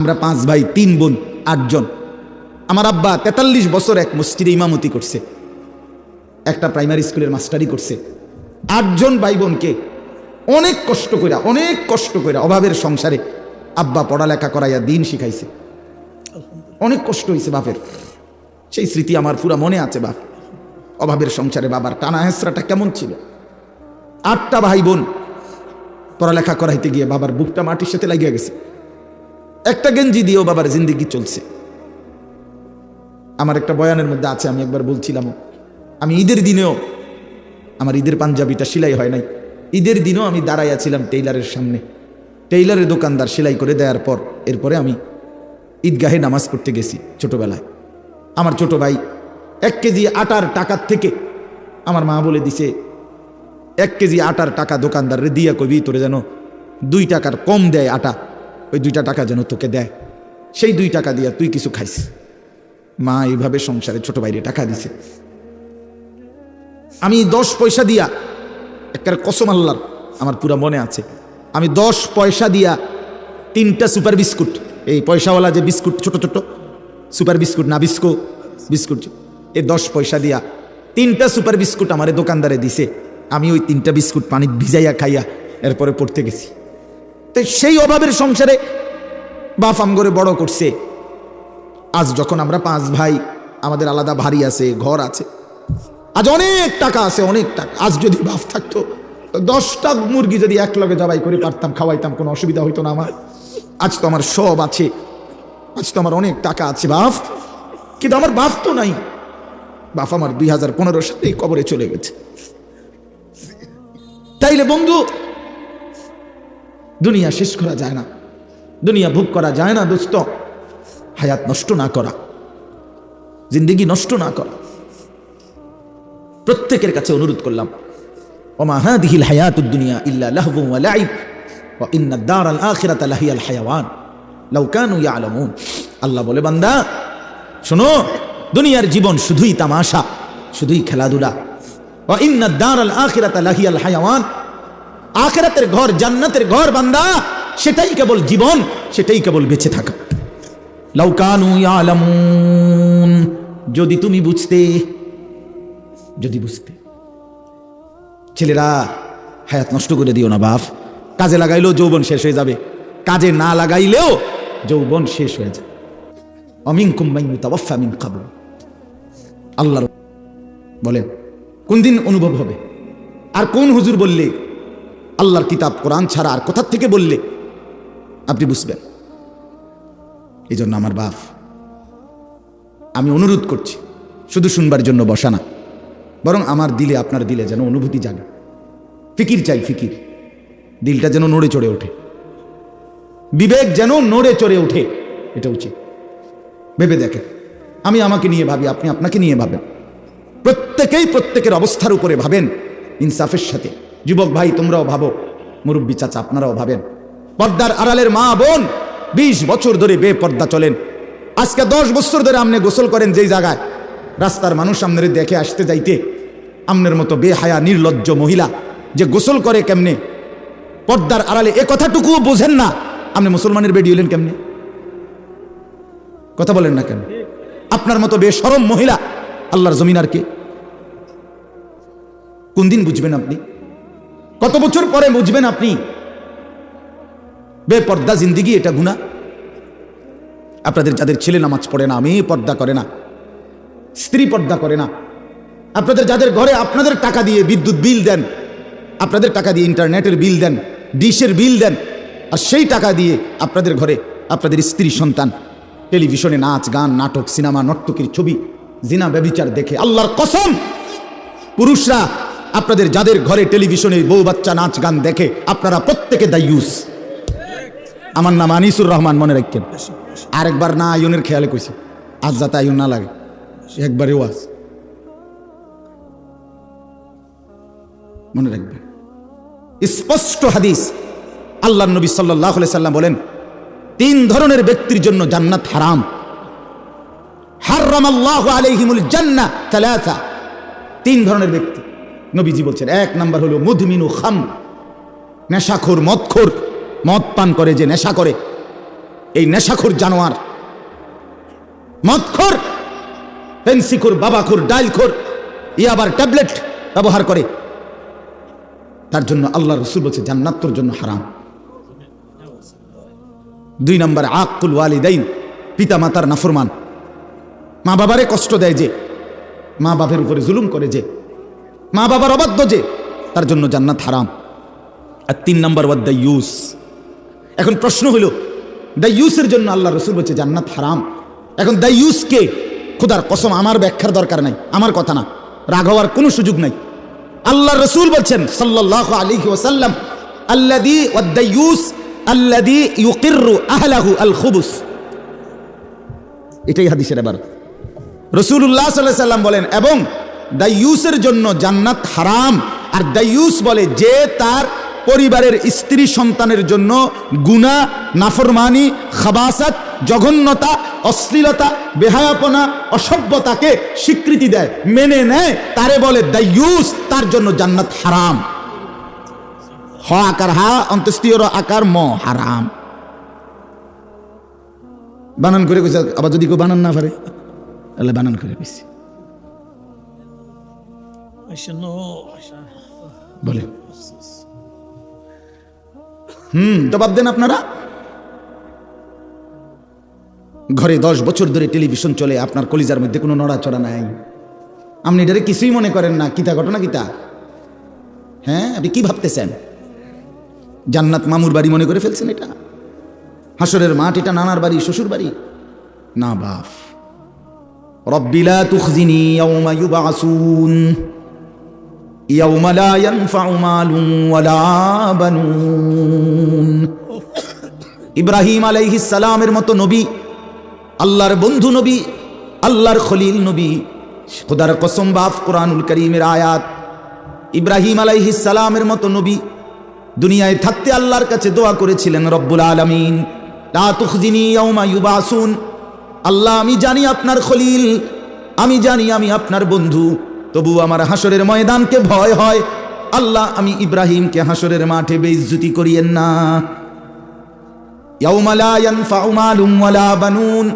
আমরা 5 ভাই 3 বোন 8 জন। আমার আব্বা 43 বছর এক মসজিদে ইমামতি করছে, একটা প্রাইমারি স্কুলের মাস্টারি করছে। 8 জন ভাই বোনকে অনেক কষ্ট করে অভাবের সংসারে আব্বা পড়ালেখা করাইয়া দিন শিখাইছে। অনেক কষ্ট হয়েছে বাপের, সেই স্মৃতি আমার পুরা মনে আছে। বাপ অভাবের সংসারে বাবার টানা হেঁচড়াটা কেমন ছিল। 8টা ভাই বোন পড়ালেখা করাইতে গিয়ে বাবার বুকটা মাটির সাথে লাগিয়ে গেছে। একটা গেঞ্জি দিয়েও বাবার জিন্দেগি চলছে। আমার একটা বয়ানের মধ্যে আছে, আমি একবার বলছিলাম, আমি ঈদের দিনেও আমার ঈদের পাঞ্জাবিটা সেলাই হয় নাই, ঈদের দিনেও আমি দাঁড়াইয়াছিলাম টেইলারের সামনে। টেইলারের দোকানদার সেলাই করে দেওয়ার পর এরপরে আমি ঈদগাহে নামাজ পড়তে গেছি। ছোটবেলায় আমার ছোট ভাই 1 কেজি আটার টাকার থেকে আমার মা বলে দিছে, 1 কেজি আটার টাকা দোকানদারে দিয়া কবি তোরে যেন 2 টাকার কম দেয় আটা, ওই 2টা টাকা যেন তোকে দেয়, সেই 2 টাকা দিয়া তুই কিছু খাইস। মা এইভাবে সংসারে ছোট ভাইরে টাকা দিছে। আমি 10 পয়সা দিয়া, একটা কসম আল্লাহর আমার পুরা মনে আছে, আমি 10 পয়সা দিয়া 3টা সুপার বিস্কুট, এই পয়সাওয়ালা যে বিস্কুট ছোট ছোট সুপার বিস্কুট না বিস্কুট, এই 10 পয়সা দিয়া 3টা সুপার বিস্কুট আমারে দোকানদারে দিছে। আমি ওই 3টা বিস্কুট পানি ভিজাইয়া খাইয়া এরপরে পড়তে গেছি। তো সেই অভাবের সংসারে বাপ আমগরে বড় করছে। আজ যখন আমরা 5 ভাই, আমাদের আলাদা বাড়ি আছে, ঘর আছে, আজ অনেক টাকা আছে, অনেক টাকা। আজ যদি বাপ থাকতো 10টা মুরগি যদি এক লগে জবাই করে পারতাম, খাওয়াইতাম, কোনো অসুবিধা হইতো না আমার। আজ তো আমার সব আছে, আজ তো আমার অনেক টাকা আছে বাপ, কিন্তু আমার বাপ তো নাই। বাপ আমার 2015 সালেই কবরে চলে গেছে। তাইলে বন্ধু, দুনিয়া শেষ করা যায় না, দুনিয়া ভোগ করা যায় না দোস্ত। হায়াত নষ্ট না করা, জিন্দেগি নষ্ট না করা। প্রত্যেকের কাছে অনুরোধ করলাম, ওমা হাদিহিল হায়াতুদ দুনিয়া ইল্লা লাহবুন ওয়া লাইব ওয়া ইন্নাদ দারাল আখিরাতা লাহিয়াল হায়াওয়ান লাউ কানু ইয়ালামুন। আল্লাহ বলে, বান্দা শোনো, দুনিয়ার জীবন শুধুই তামাশা, শুধুই খেলাধুলা। ওয়া ইন্নাদ দারাল আখিরাতা লাহিয়াল হায়াওয়ান, আখিরাতের ঘর, জান্নাতের ঘর বান্দা, সেটাই কেবল জীবন, সেটাই কেবল বেঁচে থাকা। লাউ কানু ইয়ালামুন, যদি তুমি বুঝতে, যদি বুঝতে। ছেলেরা, হায়াত নষ্ট করে দিও না বাপ। কাজে লাগাইলেও যৌবন শেষ হয়ে যাবে, কাজে না লাগাইলেও যৌবন শেষ হয়ে যাবে। অমিনকুম মান ইউতাওয়াফা মিন ক্বাবল। আল্লাহ বলেন, কোন দিন অনুভব হবে? আর কোন হুজুর বললে, আল্লাহর কিতাব কোরআন ছাড়া আর কোথা থেকে বললে আপনি বুঝবেন? এই জন্য আমার বাপ, আমি অনুরোধ করছি, শুধু শুনবার জন্য বসা না, বরং আমার দিলে, আপনার দিলে যেন অনুভূতি জাগে। ফিকির চাই, ফিকির, দিলটা যেন নড়ে চড়ে ওঠে, বিবেক যেন নড়ে চড়ে ওঠে। এটা উচিত। ভেবে দেখেন, আমি আমাকে নিয়ে ভাবি, আপনি আপনাকে নিয়ে ভাবেন, প্রত্যেকেই প্রত্যেকের অবস্থার উপরে ভাবেন ইনসাফের সাথে। যুবক ভাই তোমরাও ভাবো, মুরব্বী চাচা আপনারাও ভাবেন। পর্দার আড়ালের মা বোন 20 বছর ধরে বেপর্দা চলেন। আজকে 10 বছর ধরে আপনি গোসল করেন যেই জায়গায়, রাস্তার মানুষ আপনার দেখে আসতে যাইতে আমনের মতো বেহায়া নির্লজ্জ মহিলা যে গোসল করে কেমনে, পর্দার আড়ালে, এ কথাটুকুও বোঝেন না আপনি মুসলমানের বেডি হইলেন কেমনে? কথা বলেন না কেন? আপনার মতো বেশরম মহিলা আল্লাহর জমিন আর কে? কোন দিন বুঝবেন আপনি? কত বছর পরে বুঝবেন আপনি বেপর্দা জিন্দিগি এটা গুনাহ? আপনাদের যাদের ছেলে নামাজ পড়ে না, মেয়ে পর্দা করে না, স্ত্রী পর্দা করে না, আপনাদের যাদের ঘরে আপনাদের টাকা দিয়ে বিদ্যুৎ বিল দেন, আপনাদের টাকা দিয়ে ইন্টারনেটের বিল দেন, ডিশের বিল দেন, আর সেই টাকা দিয়ে আপনাদের ঘরে আপনাদের স্ত্রী সন্তান টেলিভিশনে নাচ গান নাটক সিনেমা নর্তকীর ছবি জিনা ব্যভিচার দেখে, আল্লাহর কসম পুরুষরা আপনাদের যাদের ঘরে টেলিভিশনে বউ বাচ্চা নাচ গান দেখে, আপনারা প্রত্যেকে দায়ুস। আমার নাম আনিসুর রহমান, মনে রাখেন। আরেকবার না আয়নের খেয়ালে কইছি, আজ যাতে আয়ন না লাগে, একবারে ওয়াজ মনে রাখবেন। স্পষ্ট হাদিস, আল্লাহর নবী সাল্লাল্লাহু আলাইহি সাল্লাম বলেন, 3 ধরনের ব্যক্তির জন্য জান্নাত হারাম। হারামাল্লাহু আলাইহিমুল জান্নাহ তালাসা, 3 ধরনের ব্যক্তি নবীজি বলছেন। 1 নাম্বার হলো মুদমিনু খাম, নেশাখোর, মদখোর, মদ পান করে যে নেশা করে, এই নেশাখোর জানোয়ার, মদখোর, পেন্সিখোর, বাবাখোর, ডাইলখোর, ইয়াবার ট্যাবলেট ব্যবহার করে, তার জন্য আল্লাহ রাসূল বলছে জান্নাত তোর জন্য হারাম। 2 নম্বর আকুল ওয়ালিদাইন, পিতা মাতার নাফরমান, মা বাবারে কষ্ট দেয় যে, মা বাবার উপরে জুলুম করে যে, মা বাবার অবাধ্য যে, তার জন্য জান্নাত হারাম। আর 3 নম্বর ওয়াদ-দায়ুস। এখন প্রশ্ন হলো দায়ুসের জন্য আল্লাহ রাসূল বলছে জান্নাত হারাম। এখন দায়ুস কে? খোদার কসম আমার ব্যাখ্যার দরকার নাই, আমার কথা না, রাগ হওয়ার কোনো সুযোগ নাই। আল্লাহ রাসূল বলছেন সাল্লাল্লাহু আলাইহি ওয়াসাল্লাম, আল্লাযী ওয়াদ-দায়ুস আল্লাযী ইউকিররু আহলাহু আল খুবুস। এটাই হাদিসের এবার রাসূলুল্লাহ সাল্লাল্লাহু আলাইহি ওয়াসাল্লাম বলেন, এবং দায়ুসের জন্য জান্নাত হারাম। আর দায়ুস বলে যে তার পরিবারের স্ত্রী সন্তানের জন্য গুনাহ, নাফরমানি, খাবাসাত, জঘন্যতা, অশ্লীলতা, বেহায়াপনা, অসভ্যতাকে স্বীকৃতি দেয়, মেনে নেয়, তারে বলে দায়ুস, তার জন্য জান্নাত হারাম। হ আকার হা, অন্ত্যেষ্টিয় আকার ম, হারাম। বানান করে কইছে, আবার যদি কেউ বানান না পারে তাহলে বানান করে কইছি বলে জবাব দেন আপনারা। ঘরে 10 বছর ধরে টেলিভিশন চলে, আপনার কলিজার মধ্যে কোনো নড়াচড়া নাই, আপনি এটারে কিছুই মনে করেন না, কিতা ঘটনা কিতা? হ্যাঁ, আপনি কি ভাবতেছেন? জান্নাত মামুর বাড়ি মনে করে ফেলছেন? এটা হাসরের মাঠ, এটা নানার বাড়ি, শ্বশুর বাড়ি না। বাপ রব্বি লা তুখজিনি ইয়াওমা ইউবআসুন ইয়াওমা লা ইয়ানফাউ মালুন ওয়ালা বানুন। ইব্রাহিম আলাইহিস সালামের মতো নবী, আল্লাহর বন্ধু নবী, আল্লাহর খলিল নবী, খোদার কসম বাপ, কোরআনুল কারীমের আয়াত। ইব্রাহিম আলাইহিস সালামের মতো নবী দুনিয়ায় থাকতে আল্লাহর কাছে দোয়া করেছিলেন, রব্বুল আলামিন লা তুখজিনি ইয়াওমা ইউবআসুন। আল্লাহ, আমি জানি আপনার খলিল, আমি জানি আমি আপনার বন্ধু, তবু আমার হাসরের ময়দানকে ভয় হয়। আল্লাহ, আমি ইব্রাহিমকে হাসরের মাঠে বেইজ্জতি করিয়েন না। ইয়াওমা লা ইয়ানফাউ মালুন ওয়ালা বানুন।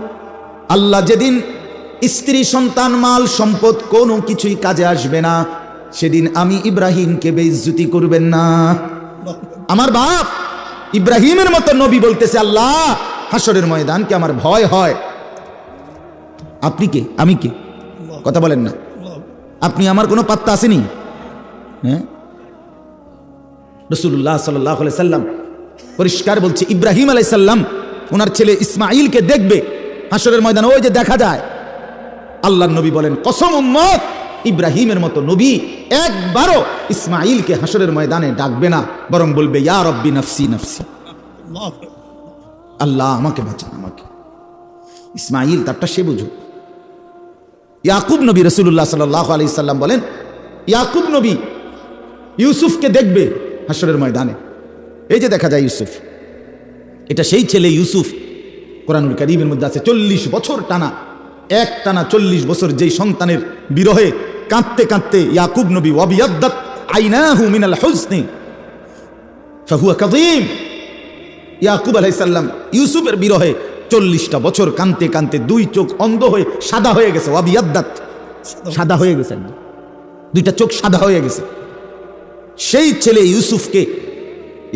আল্লাহ, যেদিন স্ত্রী, সন্তান, মাল, সম্পদ কোনো কিছুই কাজে আসবে না, সেদিন আমি ইব্রাহিমকে বেইজ্জতি করবেন না। আমার বাপ ইব্রাহিমের মতো নবী বলতেছে, আল্লাহ হাসরের ময়দানকে আমার ভয় হয়। আপনি কে? আমি কে? কথা বলেন না। আপনি আমার কোনো পাত্তা আসেনি? হ্যাঁ, রাসূলুল্লাহ সাল্লাল্লাহু আলাইহি সাল্লাম পরিষ্কার বলছে, ইব্রাহিম আলাইহিস সালাম ওনার ছেলে ইসমাঈলকে দেখবে হাসরের ময়দানে, ওই যে দেখা যায়। আল্লাহর নবী বলেন, কসম উম্মত, ইব্রাহিমের মতো নবী একবারও ইসমাঈলকে হাসরের ময়দানে ডাকবে না, বরং বলবে ইয়া রব্বি নফসি নফসি, আল্লাহ আমাকে বাঁচান, আমাকে। ইসমাঈল তারটা সে বুঝুক। ইয়াকুব নবী, রাসূলুল্লাহ সাল্লাল্লাহু আলাইহি সাল্লাম বলেন, ইয়াকুব নবী ইউসুফকে দেখবে হাসরের ময়দানে। এই যে দেখা যায় ইউসুফ, এটা সেই ছেলে ইউসুফ। কোরআনুল কারীমের মধ্যে আছে 40 বছর টানা, এক টানা 40 বছর যেই সন্তানের বিরহে কাঁদতে কাঁদতে ইয়াকুব নবী, ওয়াবিয়াদ্দাত আইনাহু মিনাল হুজনি ফাহুয়া কাযীম। ইয়াকুব আলাইহিস সালাম ইউসুফের বিরহে 40টা বছর কাঁদতে কাঁদতে 2 চোখ অন্ধ হয়ে সাদা হয়ে গেছে। ওয়াবিয়াদ্দাত, সাদা হয়ে গেছে, 2টা চোখ সাদা হয়ে গেছে। সেই ছেলে ইউসুফকে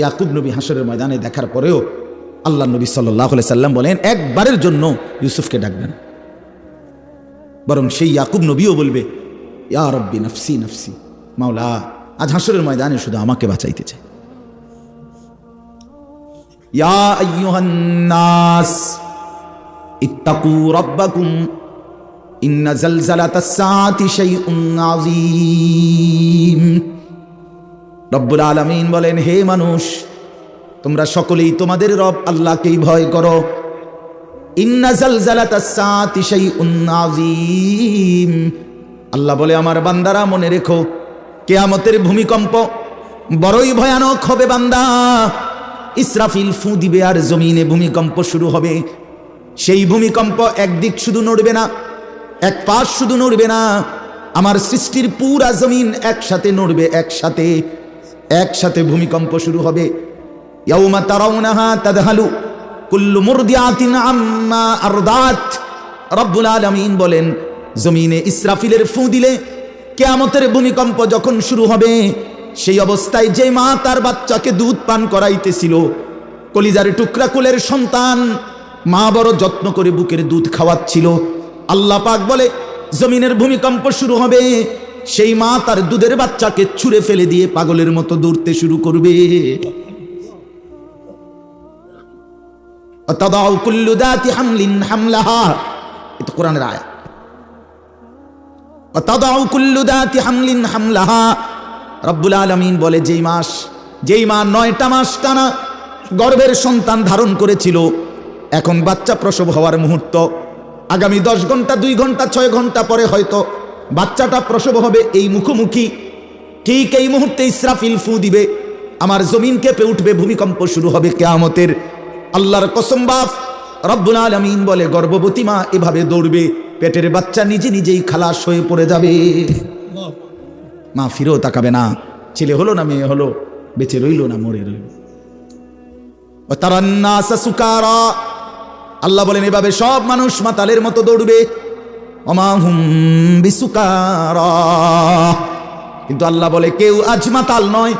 ইয়াকুব নবী হাসরের ময়দানে দেখার পরেও আল্লাহ নবী সাল্লাল্লাহু আলাইহি সাল্লাম বলেন, একবারের জন্য ইউসুফকে ডাকবেন, বরং সেই ইয়াকুব নবীও বলবে ইয়া রব্বি নফসি নফসি, মাওলা আজ হাসরের ময়দানে শুধু আমাকে বাঁচাইতে চাই। ইয়া আইয়ুহান নাস ইত্তাকু রাব্বাকুম ইন্না জালজালাতাস সাআতি শাইউন আযীম। রব্বুল আলামিন বলেন, হে মানুষ, তোমরা সকলেই তোমাদের রব আল্লাহকেই ভয় করো। ইন্না জালজালাতাস সাআতি শাইউন আযীম। আল্লাহ বলে, আমার বান্দারা মনে রেখো, কিয়ামতের ভূমিকম্প বড়ই ভয়ানক হবে বান্দা। ইসরাফিল ফু দিবে আর জমিনে ভূমিকম্প শুরু হবে। সেই ভূমিকম্প একদিক শুধু নড়বে না, এক পাশ শুধু নড়বে না, আমার সৃষ্টির পুরা জমিন একসাথে নড়বে, একসাথে ভূমিকম্প শুরু হবে। ইয়াউমা তারাউনাহা তাদহালু কুল্লু মুরদিআতিন আম্মা আরদাত। রব্বুল আলামিন বলেন, জমিনে ইসরাফিলের ফু দিলে, কিয়ামতের ভূমিকম্প যখন শুরু হবে, সেই অবস্থায় যে মা তার বাচ্চাকে দুধ পান করাইতেছিল, কলিজার টুকরা কুলের সন্তান, মা বড় যত্ন করে বুকের দুধ খাওয়াচ্ছিল, আল্লাহ পাক বলে জমিনের ভূমিকম্প শুরু হবে, সেই মা তার দুধের বাচ্চাকে ছুঁড়ে ফেলে দিয়ে পাগলের মতো দৌড়তে শুরু করবে। তাদাউ কুল্লু দাতি হামলিন হামলাহা, এটা কোরআনের আয়াত। তাদাউ কুল্লু দাতি হামলিন হামলাহা। রব্বুল আলামিন বলে, যেই মা 9টা মাস টানা গর্ভের সন্তান ধারণ করেছিল, এখন বাচ্চা প্রসব হওয়ার মুহূর্ত, আগামী 10 ঘন্টা, 2 ঘন্টা, 6 ঘন্টা পরে হয়তো বাচ্চাটা প্রসব হবে, এই মুখোমুখি ঠিক এই মুহূর্তে ইসরাফিল ফু দিবে, আমার জমিন কেঁপে উঠবে, ভূমিকম্প শুরু হবে কিয়ামতের। আল্লাহর কসম বাপ, রব্বুল আলামিন বলে, গর্ভবতী মা এভাবে দৌড়বে, পেটের বাচ্চা নিজে নিজেই খালাস হয়ে পড়ে যাবে, মা ফিরেও তাকাবে না, ছেলে হলো না মেয়ে হলো, বেঁচে রইল না মরে রইল। তারান্নাসা সুকারা, আল্লাহ বলেন এভাবে সব মানুষ মাতালের মতো দৌড়বে। ওমা হুম বিসুকারা, কিন্তু আল্লাহ বলে কেউ আজ মাতাল নয়,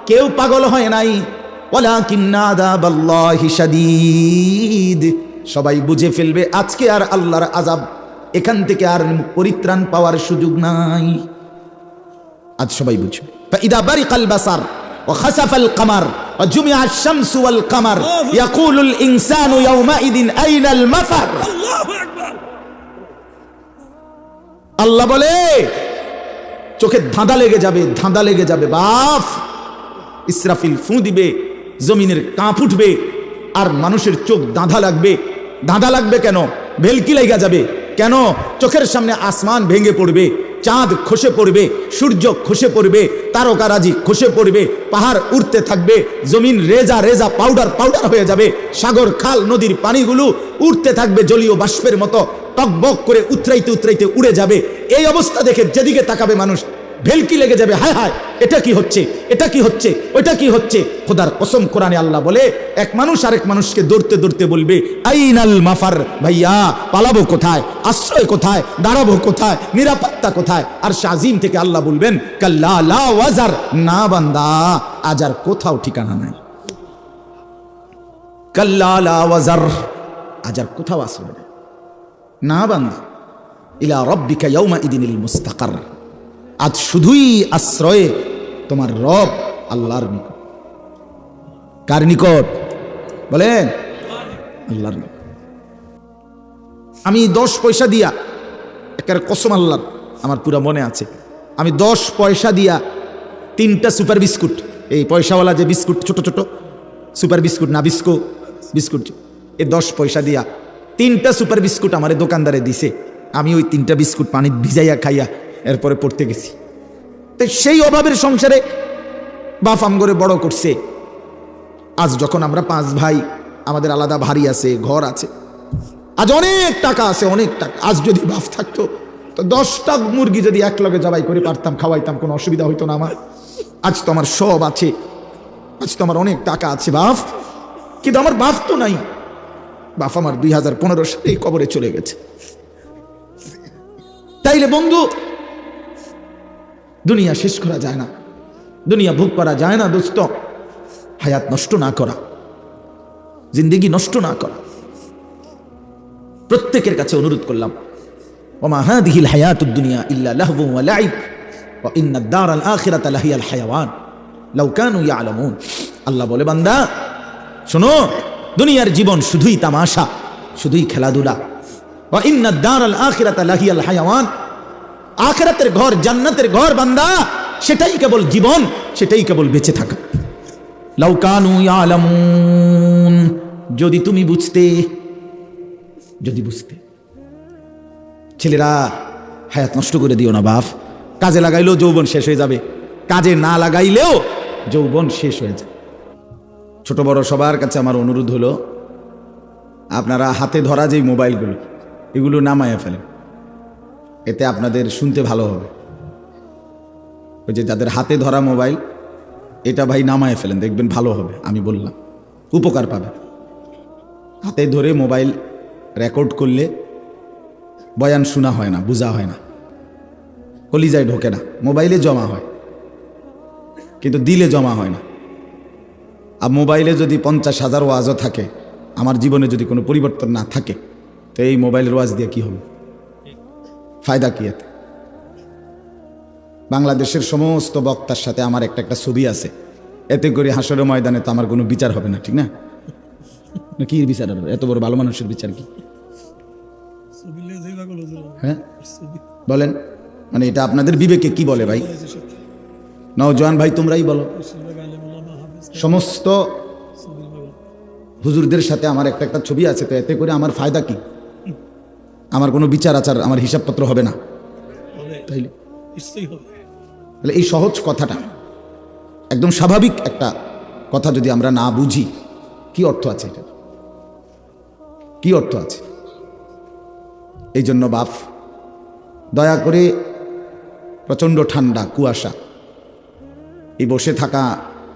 কেউ পাগল হয় নাই। ওয়ালাকিন্না আযাবাল্লাহি শাদীদ, সবাই বুঝে ফেলবে আজকে আর আল্লাহর আযাব, এখান থেকে আর পরিত্রাণ পাওয়ার সুযোগ নাই। আজ সবাই বুঝবে। ফাইদা বারিকাল বাসার ওয়া খাসাফাল কামার ওয়া জুমিআশ শামসু ওয়াল কামার ইয়াকুলুল ইনসানু ইয়াওমাইদিন আইনাল মাফার। আল্লাহু আকবার। আল্লাহ বলে চোখে ধাঁধা লেগে যাবে, ধাঁধা লেগে যাবে বাপ। ইসরাফিল ফু দিবে, জমিনের কাঁপ উঠবে, আর মানুষের চোখ ধাঁধা লাগবে। ধাঁধা লাগবে কেন? ভেলকি লেগে যাবে কেন? চোখের সামনে আসমান ভেঙে পড়বে, চাঁদ খসে পড়বে, সূর্য খসে পড়বে, তারকারাজি খসে পড়বে, পাহাড় উঠতে থাকবে, জমিন রেজা রেজা পাউডার পাউডার হয়ে যাবে, সাগর খাল নদীর পানিগুলো উঠতে থাকবে জলীয় বাষ্পের মতো, টকবক করে উতরাইতে উতরাইতে উড়ে যাবে। এই অবস্থা দেখে যেদিকে তাকাবে মানুষ ভেলকি লেগে যাবে, হায় হায় এটা কি হচ্ছে, এটা কি হচ্ছে, ওইটা কি হচ্ছে। খোদার কসম, কোরআনে আল্লাহ বলে এক মানুষ আরেক মানুষকে দৌড়তে দৌড়তে বলবে আইনাল মাফার, ভাইয়া পালাবো কোথায়, আশ্রয় কোথায়, দাঁড়াবো কোথায়, নিরাপত্তা কোথায়। আর শাজিম থেকে আল্লাহ বলবেন কাল্লা লা ওয়াজার, না বান্দা আজ আর কোথাও ঠিকানা নাই। কাল্লা লা ওয়াজার, আজ আর কোথাও আশ্রয় নেই, না বান্দা। ইলা রাব্বিকা ইয়াউমা ইদিনিল মুস্তাকার, আজ শুধুই আশ্রয়ে তোমার রব আল্লাহর নিকট। কার নিকট বলেন? আল্লাহর নিকট। আমি 10 পয়সা দিয়া, একের কসম আল্লাহর, আমার পুরো মনে আছে, আমি 10 পয়সা দিয়া 3টা সুপার বিস্কুট, এই পয়সাওয়ালা যে বিস্কুট ছোট ছোট সুপার বিস্কুট, না বিস্কো বিস্কুট, এই 10 পয়সা দিয়া 3টা সুপার বিস্কুট আমার দোকানদারে দিছে। আমি ওই 3টা বিস্কুট পানি ভিজাইয়া খাইয়া এরপরে পড়তে গেছি। তো সেই অভাবের সংসারে বাপ আমগরে বড় করছে। আজ যখন আমরা 5 ভাই, আমাদের আলাদা বাড়ি আছে, ঘর আছে, আজ অনেক টাকা আছে, অনেক টাকা। আজ যদি বাপ থাকতো তো 10টা মুরগি যদি এক লগে জবাই করে পারতাম, খাওয়াইতাম, কোনো অসুবিধা হইতো না আমার। আজ তো আমার সব আছে, আজ তো আমার অনেক টাকা আছে বাপ, কিন্তু আমার বাপ তো নাই। বাপ আমার 2015 সালে কবরে চলে গেছে। তাইলে বন্ধু, দুনিয়া শেষ করা যায় না, দুনিয়া ভোগ করা যায় না দোস্ত। হায়াত নষ্ট না করা, জিন্দেগি নষ্ট না করা। প্রত্যেকের কাছে অনুরোধ করলাম, ওমা হাদিহিল হায়াতুদ দুনিয়া ইল্লা লাহবু ওয়া লাইব ওয়া ইন্নাদ দারাল আখিরাতা লাহিয়াল হায়াওয়ান লাউ কানু ইয়ালামুন। আল্লাহ বলে, বান্দা শোনো, দুনিয়ার জীবন শুধুই তামাশা, শুধুই খেলাধুলা। ওয়া ইন্নাদ দারাল আখিরাতা লাহিয়াল হায়াওয়ান, আখিরাতের ঘর, জান্নাতের ঘর বান্দা, সেটাই কেবল জীবন, সেটাই কেবল বেঁচে থাকা। লাউ কানু ইয়ালামুন, যদি তুমি বুঝতে, যদি বুঝতে। ছেলেরা, হায়াত নষ্ট করে দিও না বাপ। কাজে লাগাইলেও যৌবন শেষ হয়ে যাবে, কাজে না লাগাইলেও যৌবন শেষ হয়ে যাবে। ছোট বড় সবার কাছে আমার অনুরোধ হলো, আপনারা হাতে ধরা যে মোবাইলগুলো, এগুলো নামায়া ফেলেন, এতে আপনাদের শুনতে ভালো হবে। ওই যে যাদের হাতে ধরা মোবাইল, এটা ভাই নামায় ফেলেন, দেখবেন ভালো হবে। আমি বললাম উপকার পাবেন। হাতে ধরে মোবাইল রেকর্ড করলে বয়ান শোনা হয় না, বোঝা হয় না, কলিজায় ঢোকে না, মোবাইলে জমা হয় কিন্তু দিলে জমা হয় না। আর মোবাইলে যদি 50,000 ওয়াজও থাকে, আমার জীবনে যদি কোনো পরিবর্তন না থাকে, তো এই মোবাইলের ওয়াজ দিয়ে কি হবে? ফায়দা কি এতে? বাংলাদেশের সমস্ত বক্তার সাথে আমার একটা ছবি আছে, এতে করে হাসরের ময়দানে তো আমার কোনো বিচার হবে না, ঠিক না? কি বিচার হবে? এত বড় ভালো মানুষের বিচার কি? হ্যাঁ বলেন, মানে এটা আপনাদের বিবেকে কি বলে ভাই? নওজোয়ান ভাই তোমরাই বলো। সমস্ত হুজুরদের সাথে আমার একটা ছবি আছে, তো এতে করে আমার ফায়দা কি? আমার কোনো বিচার আচার, আমার হিসাবপত্র হবে না। তাইলে এই সহজ কথাটা, একদম স্বাভাবিক একটা কথা যদি আমরা না বুঝি, কি অর্থ আছে এটা? কি অর্থ আছে? এই জন্য বাপ দয়া করে, প্রচণ্ড ঠান্ডা, কুয়াশা, এই বসে থাকা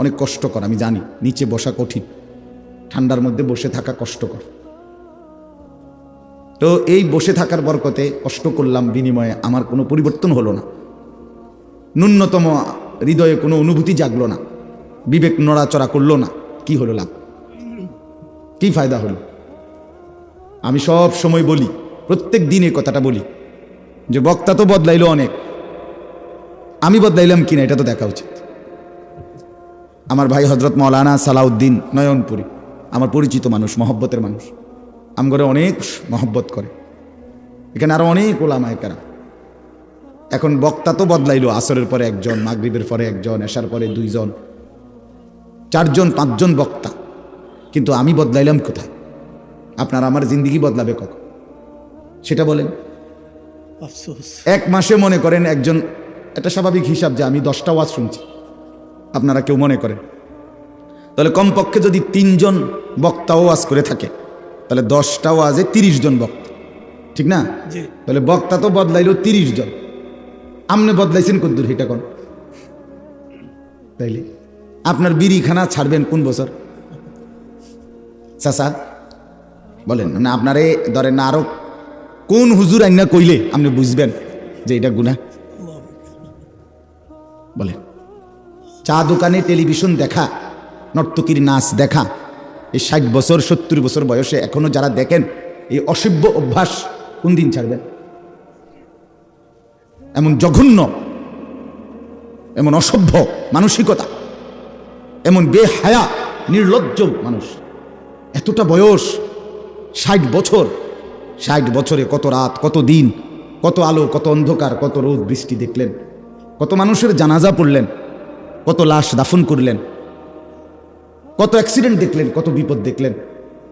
অনেক কষ্টকর, আমি জানি নিচে বসা কঠিন, ঠান্ডার মধ্যে বসে থাকা কষ্টকর। তো এই বসে থাকার বরকতে কষ্ট করলাম, বিনিময়ে আমার কোনো পরিবর্তন হলো না, ন্যূনতম হৃদয়ে কোনো অনুভূতি জাগলো না, বিবেক নড়াচড়া করলো না, কি হলো লাভ? কি ফায়দা হলো? আমি সব সময় বলি, প্রত্যেক দিন এই কথাটা বলি যে বক্তা তো বদলাইলো অনেক, আমি বদলাইলাম কিনা এটা তো দেখা উচিত। আমার ভাই হজরত মৌলানা সালাউদ্দিন নয়নপুরী, আমার পরিচিত মানুষ, মহব্বতের মানুষ, আমগরে অনেক মহব্বত করে, এখানে আরো অনেক ওলামায়ে কেরাম। এখন বক্তা তো বদলাইলো, আসরের পরে একজন, মাগরিবের পরে একজন, এশার পরে 2 জন, 4 জন 5 জন বক্তা, কিন্তু আমি বদলাইলাম কোথায়? আপনার আমার জিন্দিগি বদলাবে কখন সেটা বলেন? এক মাসে মনে করেন একজন, এটা স্বাভাবিক হিসাব যে আমি 10টা ওয়াজ শুনছি, আপনারা কেউ মনে করেন, তাহলে কমপক্ষে যদি 3 জন বক্তা ওয়াজ করে থাকে, তাহলে 10টা ওয়াজে 30 জন বক্তা, ঠিক না? তাহলে বক্তা তো বদলাইলো 30 জন, আপনি বদলাইছেন কদ্দুর এটা কোন? তাইলে আপনার বিড়িখানা ছাড়বেন কোন বছর চাচা বলেন? মানে আপনারে ধরেন না, আরো কোন হুজুর আইনা কইলে আপনি বুঝবেন যে এটা গুনাহ? বলেন। চা দোকানে টেলিভিশন দেখা, নর্তকীর নাচ দেখা, এই 60 বছর 70 বছর বয়সে এখনো যারা দেখেন, এই অসভ্য অভ্যাস কোন দিন ছাড়বেন? এমন জঘন্য, এমন অসভ্য মানসিকতা, এমন বেহায়া নির্লজ্জ মানুষ, এতটা বয়স, 60 বছর, 60 বছরে কত রাত, কত দিন, কত আলো, কত অন্ধকার, কত রোদ বৃষ্টি দেখলেন, কত মানুষের জানাজা পড়লেন, কত লাশ দাফন করলেন, কত অ্যাক্সিডেন্ট দেখলেন, কত বিপদ দেখলেন।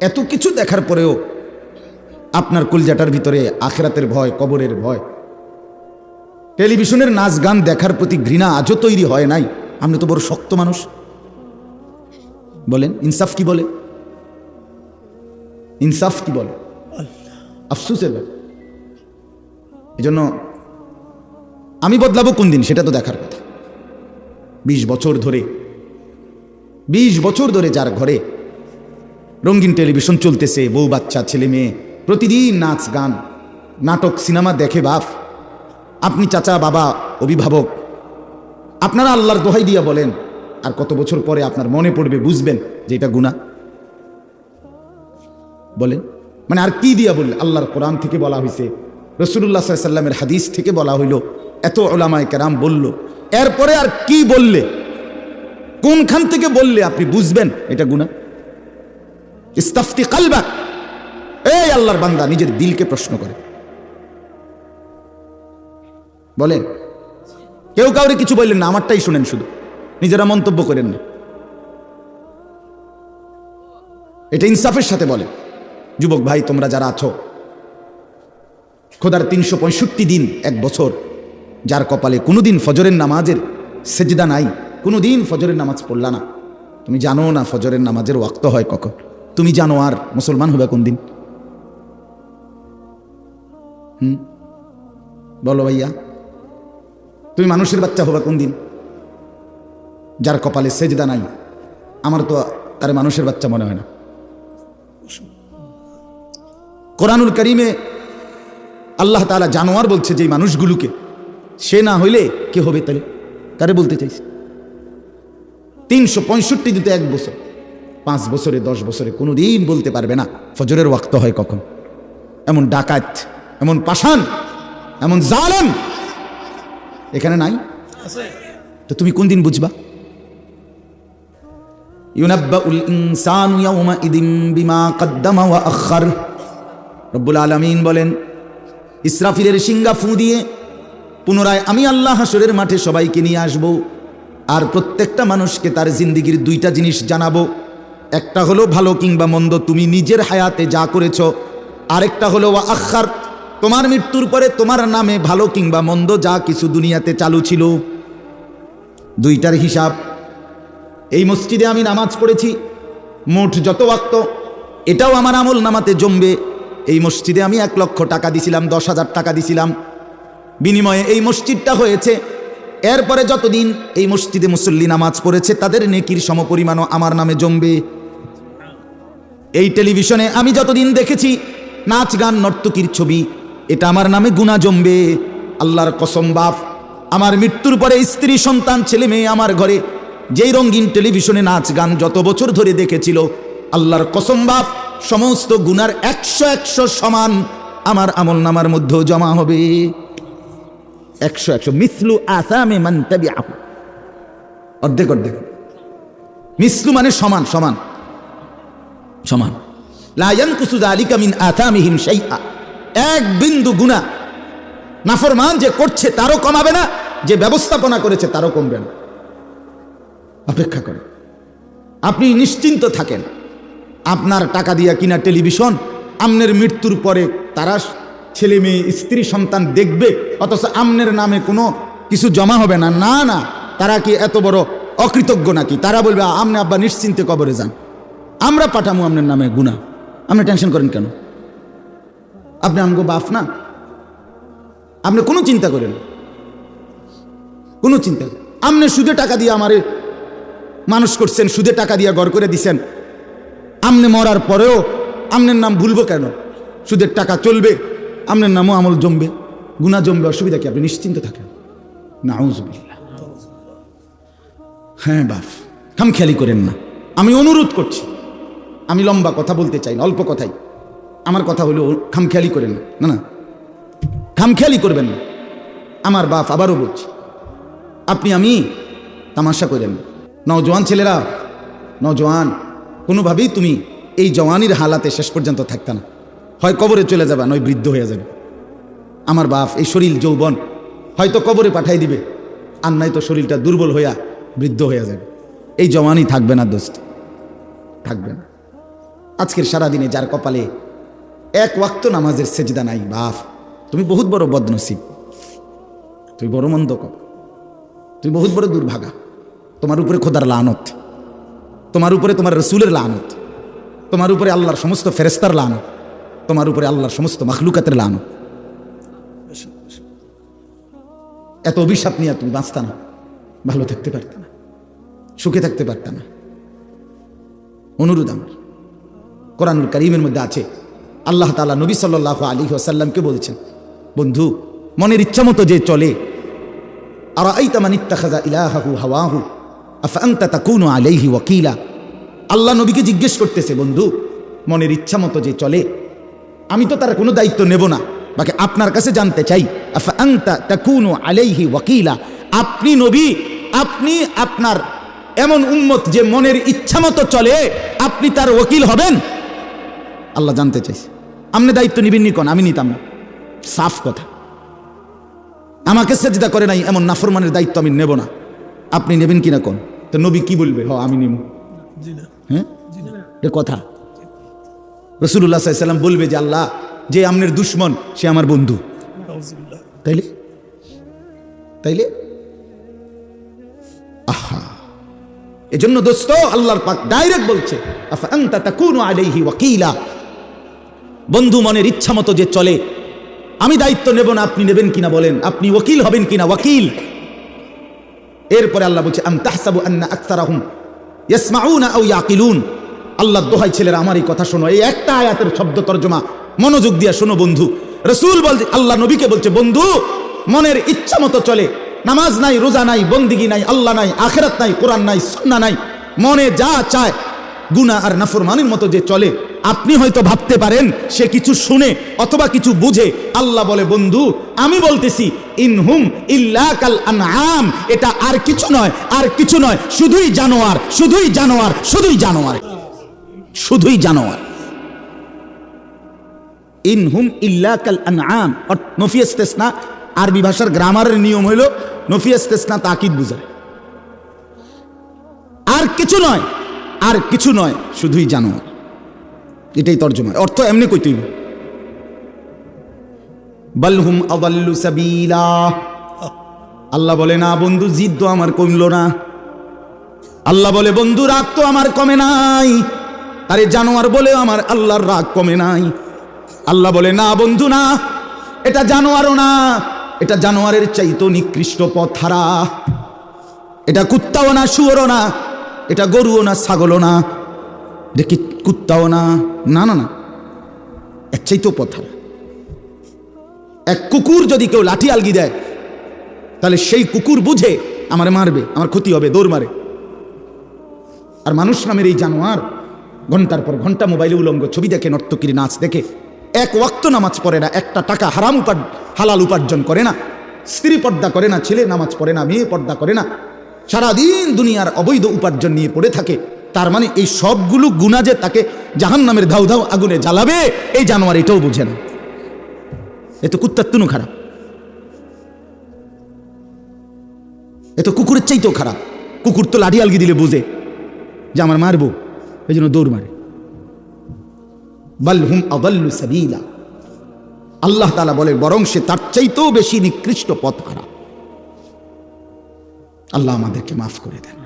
এত কিছু দেখার পরেও আপনার কলজাটার ভিতরে আখিরাতের ভয়, কবরের ভয়, টেলিভিশনের নাচ গান দেখার প্রতি ঘৃণা আজও তৈরি হয় নাই। আপনি তো বড় শক্ত মানুষ, বলেন ইনসাফ কি বলে? ইনসাফ কি বলে? আফসোসের ব্যাপার। এই জন্য আমি বদলাবো কোন দিন সেটা তো দেখার কথা। 20 বছর ধরে, 20 বছর ধরে যার ঘরে রঙিন টেলিভিশন চলতেছে, বউ বাচ্চা ছেলে মেয়ে প্রতিদিন নাচ গান নাটক সিনেমা দেখে বাপ, আপনি চাচা বাবা অভিভাবক, আপনারা আল্লাহর দোহাই দিয়া বলেন, আর কত বছর পরে আপনার মনে পড়বে, বুঝবেন যে এটা গুনাহ? বলেন, মানে আর কি দিয়া বললে? আল্লাহর কোরআন থেকে বলা হয়েছে, রাসূলুল্লাহ সাল্লাল্লাহু আলাইহি ওয়াসাল্লামের হাদিস থেকে বলা হইল, এত উলামায়ে কেরাম বলল, এরপরে আর কি বললে, কোনখান থেকে বললে আপনি বুঝবেন এটা গুনাহ? ইস্তাফতি কালবাক, এই আল্লাহর বান্দা নিজের দিলকে প্রশ্ন করে বলেন। কেউ কাউরে কিছু বললেন না, আমারটাই শুনেন, শুধু নিজেরা মন্তব্য করেন না। এটা ইনসাফের সাথে বলে। যুবক ভাই তোমরা যারা আছো, খোদার 365 দিন, 1 বছর, যার কপালে কোনোদিন ফজরের নামাজের সেজদা নাই, কোনোদিন ফজরের নামাজ পড়লা না, তুমি জানো না ফজরের নামাজের ওয়াক্ত হয় কখন, তুমি জানো, আর মুসলমান হবে কোন দিন? বলো ভাইয়া, তুমি মানুষের বাচ্চা হবে কোন দিন? যার কপালে সেজদা নাই, আমার তো তার মানুষের বাচ্চা মনে হয় না। কোরআনুল কারীমে আল্লাহ তাআলা জানোয়ার বলছে যে মানুষগুলোকে, সে না হইলে কে হবে তাহলে? কারে বলতে চাইছে? 365 দিতে 1 বছর, 5 বছরে 10 বছরে কোনোদিন বলতে পারবে না ফজরের ওয়াক্ত হয় কখন। এমন ডাকাত, এমন পাষাণ, এমন জালেম এখানে নাই? তো তুমি কোন দিন বুঝবা? ইউনাব্বাউল ইনসানু ইয়াওমাইদিন বিমা কদ্দামা ওয়া আখার। রব্বুল আলামিন বলেন, ইসরাফিলের শিঙ্গা ফু দিয়ে পুনরায় আমি আল্লাহ হাসরের মাঠে সবাইকে নিয়ে আসব, আর প্রত্যেকটা মানুষকে তার জিন্দিগির 2টা জিনিস জানাবো। একটা হলো ভালো কিংবা মন্দ তুমি নিজের হায়াতে যা করেছো, আরেকটা হলো ওয়া আখার, তোমার মৃত্যুর পরে তোমার নামে ভালো কিংবা মন্দ যা কিছু দুনিয়াতে চালু ছিল, 2টার হিসাব। এই মসজিদে আমি নামাজ পড়েছি, মোট যত ওয়াক্ত, এটাও আমার আমল নামাতে জমবে। এই মসজিদে আমি 1 লক্ষ টাকা দিছিলাম, 10,000 টাকা দিছিলাম, বিনিময়ে এই মসজিদটা হয়েছে। এরপরে যতদিন এই মসজিদে মুসল্লি নামাজ পড়েছে তাদের নেকির সমপরিমাণও আমার নামে জমবে। এই টেলিভিশনে আমি যতদিন দেখেছি নাচ গান নর্তকীর ছবি, এটা আমার নামে গুনাহ জমবে। আল্লাহর কসম বাপ, আমার মৃত্যুর পরে স্ত্রী সন্তান ছেলে মেয়ে আমার ঘরে যেই রঙিন টেলিভিশনে নাচ গান যত বছর ধরে দেখেছিল, আল্লাহর কসম বাপ, সমস্ত গুনার 100 সমান আমার আমল নামার মধ্যেও জমা হবে। 100 মিসলু আসামে মান তাবিআহু, অর্ধেক। মিসলু মানে সমান সমান সমান। লা ইয়ানকুসু যালিকা মিন আসামিহিম শাইআ, 1 বিন্দু গুনাহ নাফরমান যে করছে তারও কমাবে না, যে ব্যবস্থাপনা করেছে তারও কমবে না। অপেক্ষা করেন, আপনি নিশ্চিন্ত থাকেন। আপনার টাকা দিয়া কিনা টেলিভিশন আমনের মৃত্যুর পরে তারা ছেলে মেয়ে স্ত্রী সন্তান দেখবে, অথচ আমনের নামে কোনো কিছু জমা হবে না। না না, তারা কি এত বড় অকৃতজ্ঞ নাকি? তারা বলবে আমনে আব্বা নিশ্চিন্তে কবরে যান, আমরা পাঠামু আমনের নামে গুনাহ, আপনি টেনশন করেন কেন? আপনি আমগো বাপ না? আপনি কোনো চিন্তা করেন, কোনো চিন্তা। আপনি সুদে টাকা দিয়ে আমারে মানুষ করছেন, সুদে টাকা দিয়ে ঘর করে দিছেন, আমনে মরার পরেও আমনের নাম ভুলবো কেন? সুদের টাকা চলবে, আমনের নামও আমল জমবে, গুনাহ জমবে, অসুবিধা কি? আপনি নিশ্চিন্ত থাকেন। নাউযুবিল্লাহ। হ্যাঁ বাপ, খামখেয়ালি করেন না, আমি অনুরোধ করছি। আমি লম্বা কথা বলতে চাই না, অল্প কথাই। আমার কথা হলো খামখেয়ালি করেন না, না না, খামখেয়ালি করবেন না। আমার বাপ, আবারও বলছি, আপনি আমি তামাশা করেন না। নওজোয়ান ছেলেরা, নওজোয়ান, কোনোভাবেই তুমি এই জওয়ানির হালাতে শেষ পর্যন্ত থাকতে না, হয় কবরে চলে যাবে, নয় বৃদ্ধ হয়ে যাবে। আমার বাপ, এই শরীর যৌবন হয়তো কবরে পাঠাই দিবে, আর নাই তো শরীরটা দুর্বল হইয়া বৃদ্ধ হয়ে যাবে। এই জওয়ানি থাকবে না দোস্ত, থাকবে না। আজকের সারাদিনে যার কপালে 1 ওয়াক্ত নামাজের সেজদা নাই, বাপ তুমি বহুত বড় বদনসিব, তুমি বড় মন্দ কর, তুমি বহুত বড় দুর্ভাগা। তোমার উপরে খোদার লানত, তোমার উপরে তোমার রসুলের লানত, তোমার উপরে আল্লাহর সমস্ত ফেরেস্তার লানত, তোমার উপরে আল্লাহর সমস্ত মাখলুকাতের লানত। এত অভিশাপ নিয়ে তুমি বাঁচতা না, ভালো থাকতে পারত না, সুখে থাকতে পারত না। অনুরোধ আমার, কোরআনুল কারীমের মধ্যে আছে, আল্লাহ তাআলা নবী সাল্লাল্লাহু আলাইহি ওয়াসাল্লামকে বলছেন, বন্ধু মনের ইচ্ছা মতো যে চলে, আরাআইতা মান ইত্তাখাযা ইলাহাহু হাওয়াহু আফা আনতা তাকুনু আলাইহি ওয়াকিলা। আল্লাহ নবীকে জিজ্ঞেস করতেছে, বন্ধু মনের ইচ্ছা মতো যে চলে, আমি তো তার কোনো দায়িত্ব নেব না, বাকি আপনার কাছে জানতে চাই, আফা আনতা তাকুনু আলাইহি ওয়াকিলা, আপনি নবী, আপনি আপনার এমন উম্মত যে মনের ইচ্ছা মতো চলে, আপনি তার ওকিল হবেন? আল্লাহ জানতে চাইছে। আপনি দায়িত্ব নিবেন নি? কোন আমি নিতাম না, সাফ কথা। আমাকে সেজদা করে নাই এমন নাফরমানের দায়িত্ব আমি নেব না, আপনি নেবেন কিনা কোন? তো নবী কি বলবে? হ আমি নেব। হ্যাঁ, এ কথা রাসূলুল্লাহ সাল্লাল্লাহু আলাইহি ওয়াসাল্লাম বলবে যে আল্লাহ, যে আমনের দুশ্মন সে আমার বন্ধু। তাইলে তাইলে আহা, এজন্য দোস্ত আল্লাহর পাক ডাইরেক্ট বলছে, আফা আনতা তাকুনু আলাইহি ওয়াকিলা, বন্ধু মনের ইচ্ছা মতো যে চলে, আমি দায়িত্ব নেব না, আপনি নেবেন কিনা বলেন, আপনি ওকিল হবেন কিনা? ওয়াকিল। এরপরে আল্লাহ বলছে, আম তাহসাবু আন্না আকসারাহুম ইয়াসমাউনা আও ইয়াকিলুন। আল্লাহর দোহাই ছেলেরা আমার এই কথা শোনো, এই একটা আয়াতের শব্দ তরজমা মনোযোগ দিয়া শোনো বন্ধু, রাসূল বলছে, আল্লাহ নবীকে বলছে, বন্ধু মনের ইচ্ছা মতো চলে, নামাজ নাই, রোজা নাই, বন্দিগি নাই, আল্লাহ নাই, আখিরাত নাই, কোরআন নাই, সুন্নাহ নাই, মনে যা চায় গুনাহ আর নাফরমানির মতো যে চলে, আপনি হয়তো ভাবতে পারেন সে কিছু শুনে অথবা কিছু বুঝে। আল্লাহ বলে, বন্ধু আমি বলতেছি, ইনহুম ইল্লা কাল আনআম, এটা আর কিছু নয়, আর কিছু নয়, শুধুই জানোয়ার, শুধুই জানোয়ার, শুধুই জানোয়ার, শুধুই জানোয়ার। ইনহুম ইল্লা কাল আনআম, নফি ইস্তিসনা, আরবি ভাষার গ্রামারের নিয়ম হইল নফি ইস্তিসনা তাকিদ বুঝায়। আর কিছু নয়, আর কিছু নয়, শুধুই জানোয়ার, এটাই তর্জমা। অর্থ এমনি কইতেই, বালহুম আদাল্লু সাবিলা। আল্লাহ বলে, না বন্ধু, জিদ তো আমার কমলো না। আল্লাহ বলে, বন্ধু রাগ তো আমার কমে নাই। আরে জানোয়ার বলে আমার আল্লাহর রাগ কমে নাই। আল্লাহ বলে, না বন্ধু না, এটা জানোয়ারও না, এটা জানোয়ারের চাইতো নিকৃষ্ট পথ হারা। এটা কুত্তাও না, শুয়োরও না, এটা গরুও না, ছাগলও না, এটা কি কুত্তাও না, না না না, এর চাইতো পথ হারা। এক কুকুর যদি কেউ লাঠি আলগি দেয়, তাহলে সেই কুকুর বুঝে আমার মারবে, আমার ক্ষতি হবে, দৌড় মারে। আর মানুষ নামের এই জানোয়ার ঘন্টার পর ঘন্টা মোবাইলে উলঙ্গ ছবি দেখে, নর্তকীর নাচ দেখে, এক ওয়াক্ত নামাজ পড়ে না, একটা টাকা হারাম হালাল উপার্জন করে না, স্ত্রী পর্দা করে না, ছেলে নামাজ পড়ে না, মেয়ে পর্দা করে না, সারাদিন দুনিয়ার অবৈধ উপার্জন নিয়ে পড়ে থাকে। তার মানে এই সবগুলো গুনাহ যে তাকে জাহান্নামের ধাউ ধাউ আগুনে জ্বালাবে, এই জানোয়ার এটাও বোঝে না। এ তো কুত্তার তুনু খারাপ, এ তো কুকুরের চাইতেও খারাপ। কুকুর তো লাঠি আলগি দিলে বুঝে যে আমার মারবো, এই জন্য দৌড় মারে। বাল হুম আদাল্লু সাবিলা, আল্লাহ তাআলা বলে, বরং সে তার চাইতেও বেশি নিকৃষ্ট পথ হারা। আল্লাহ আমাদেরকে মাফ করে দেন।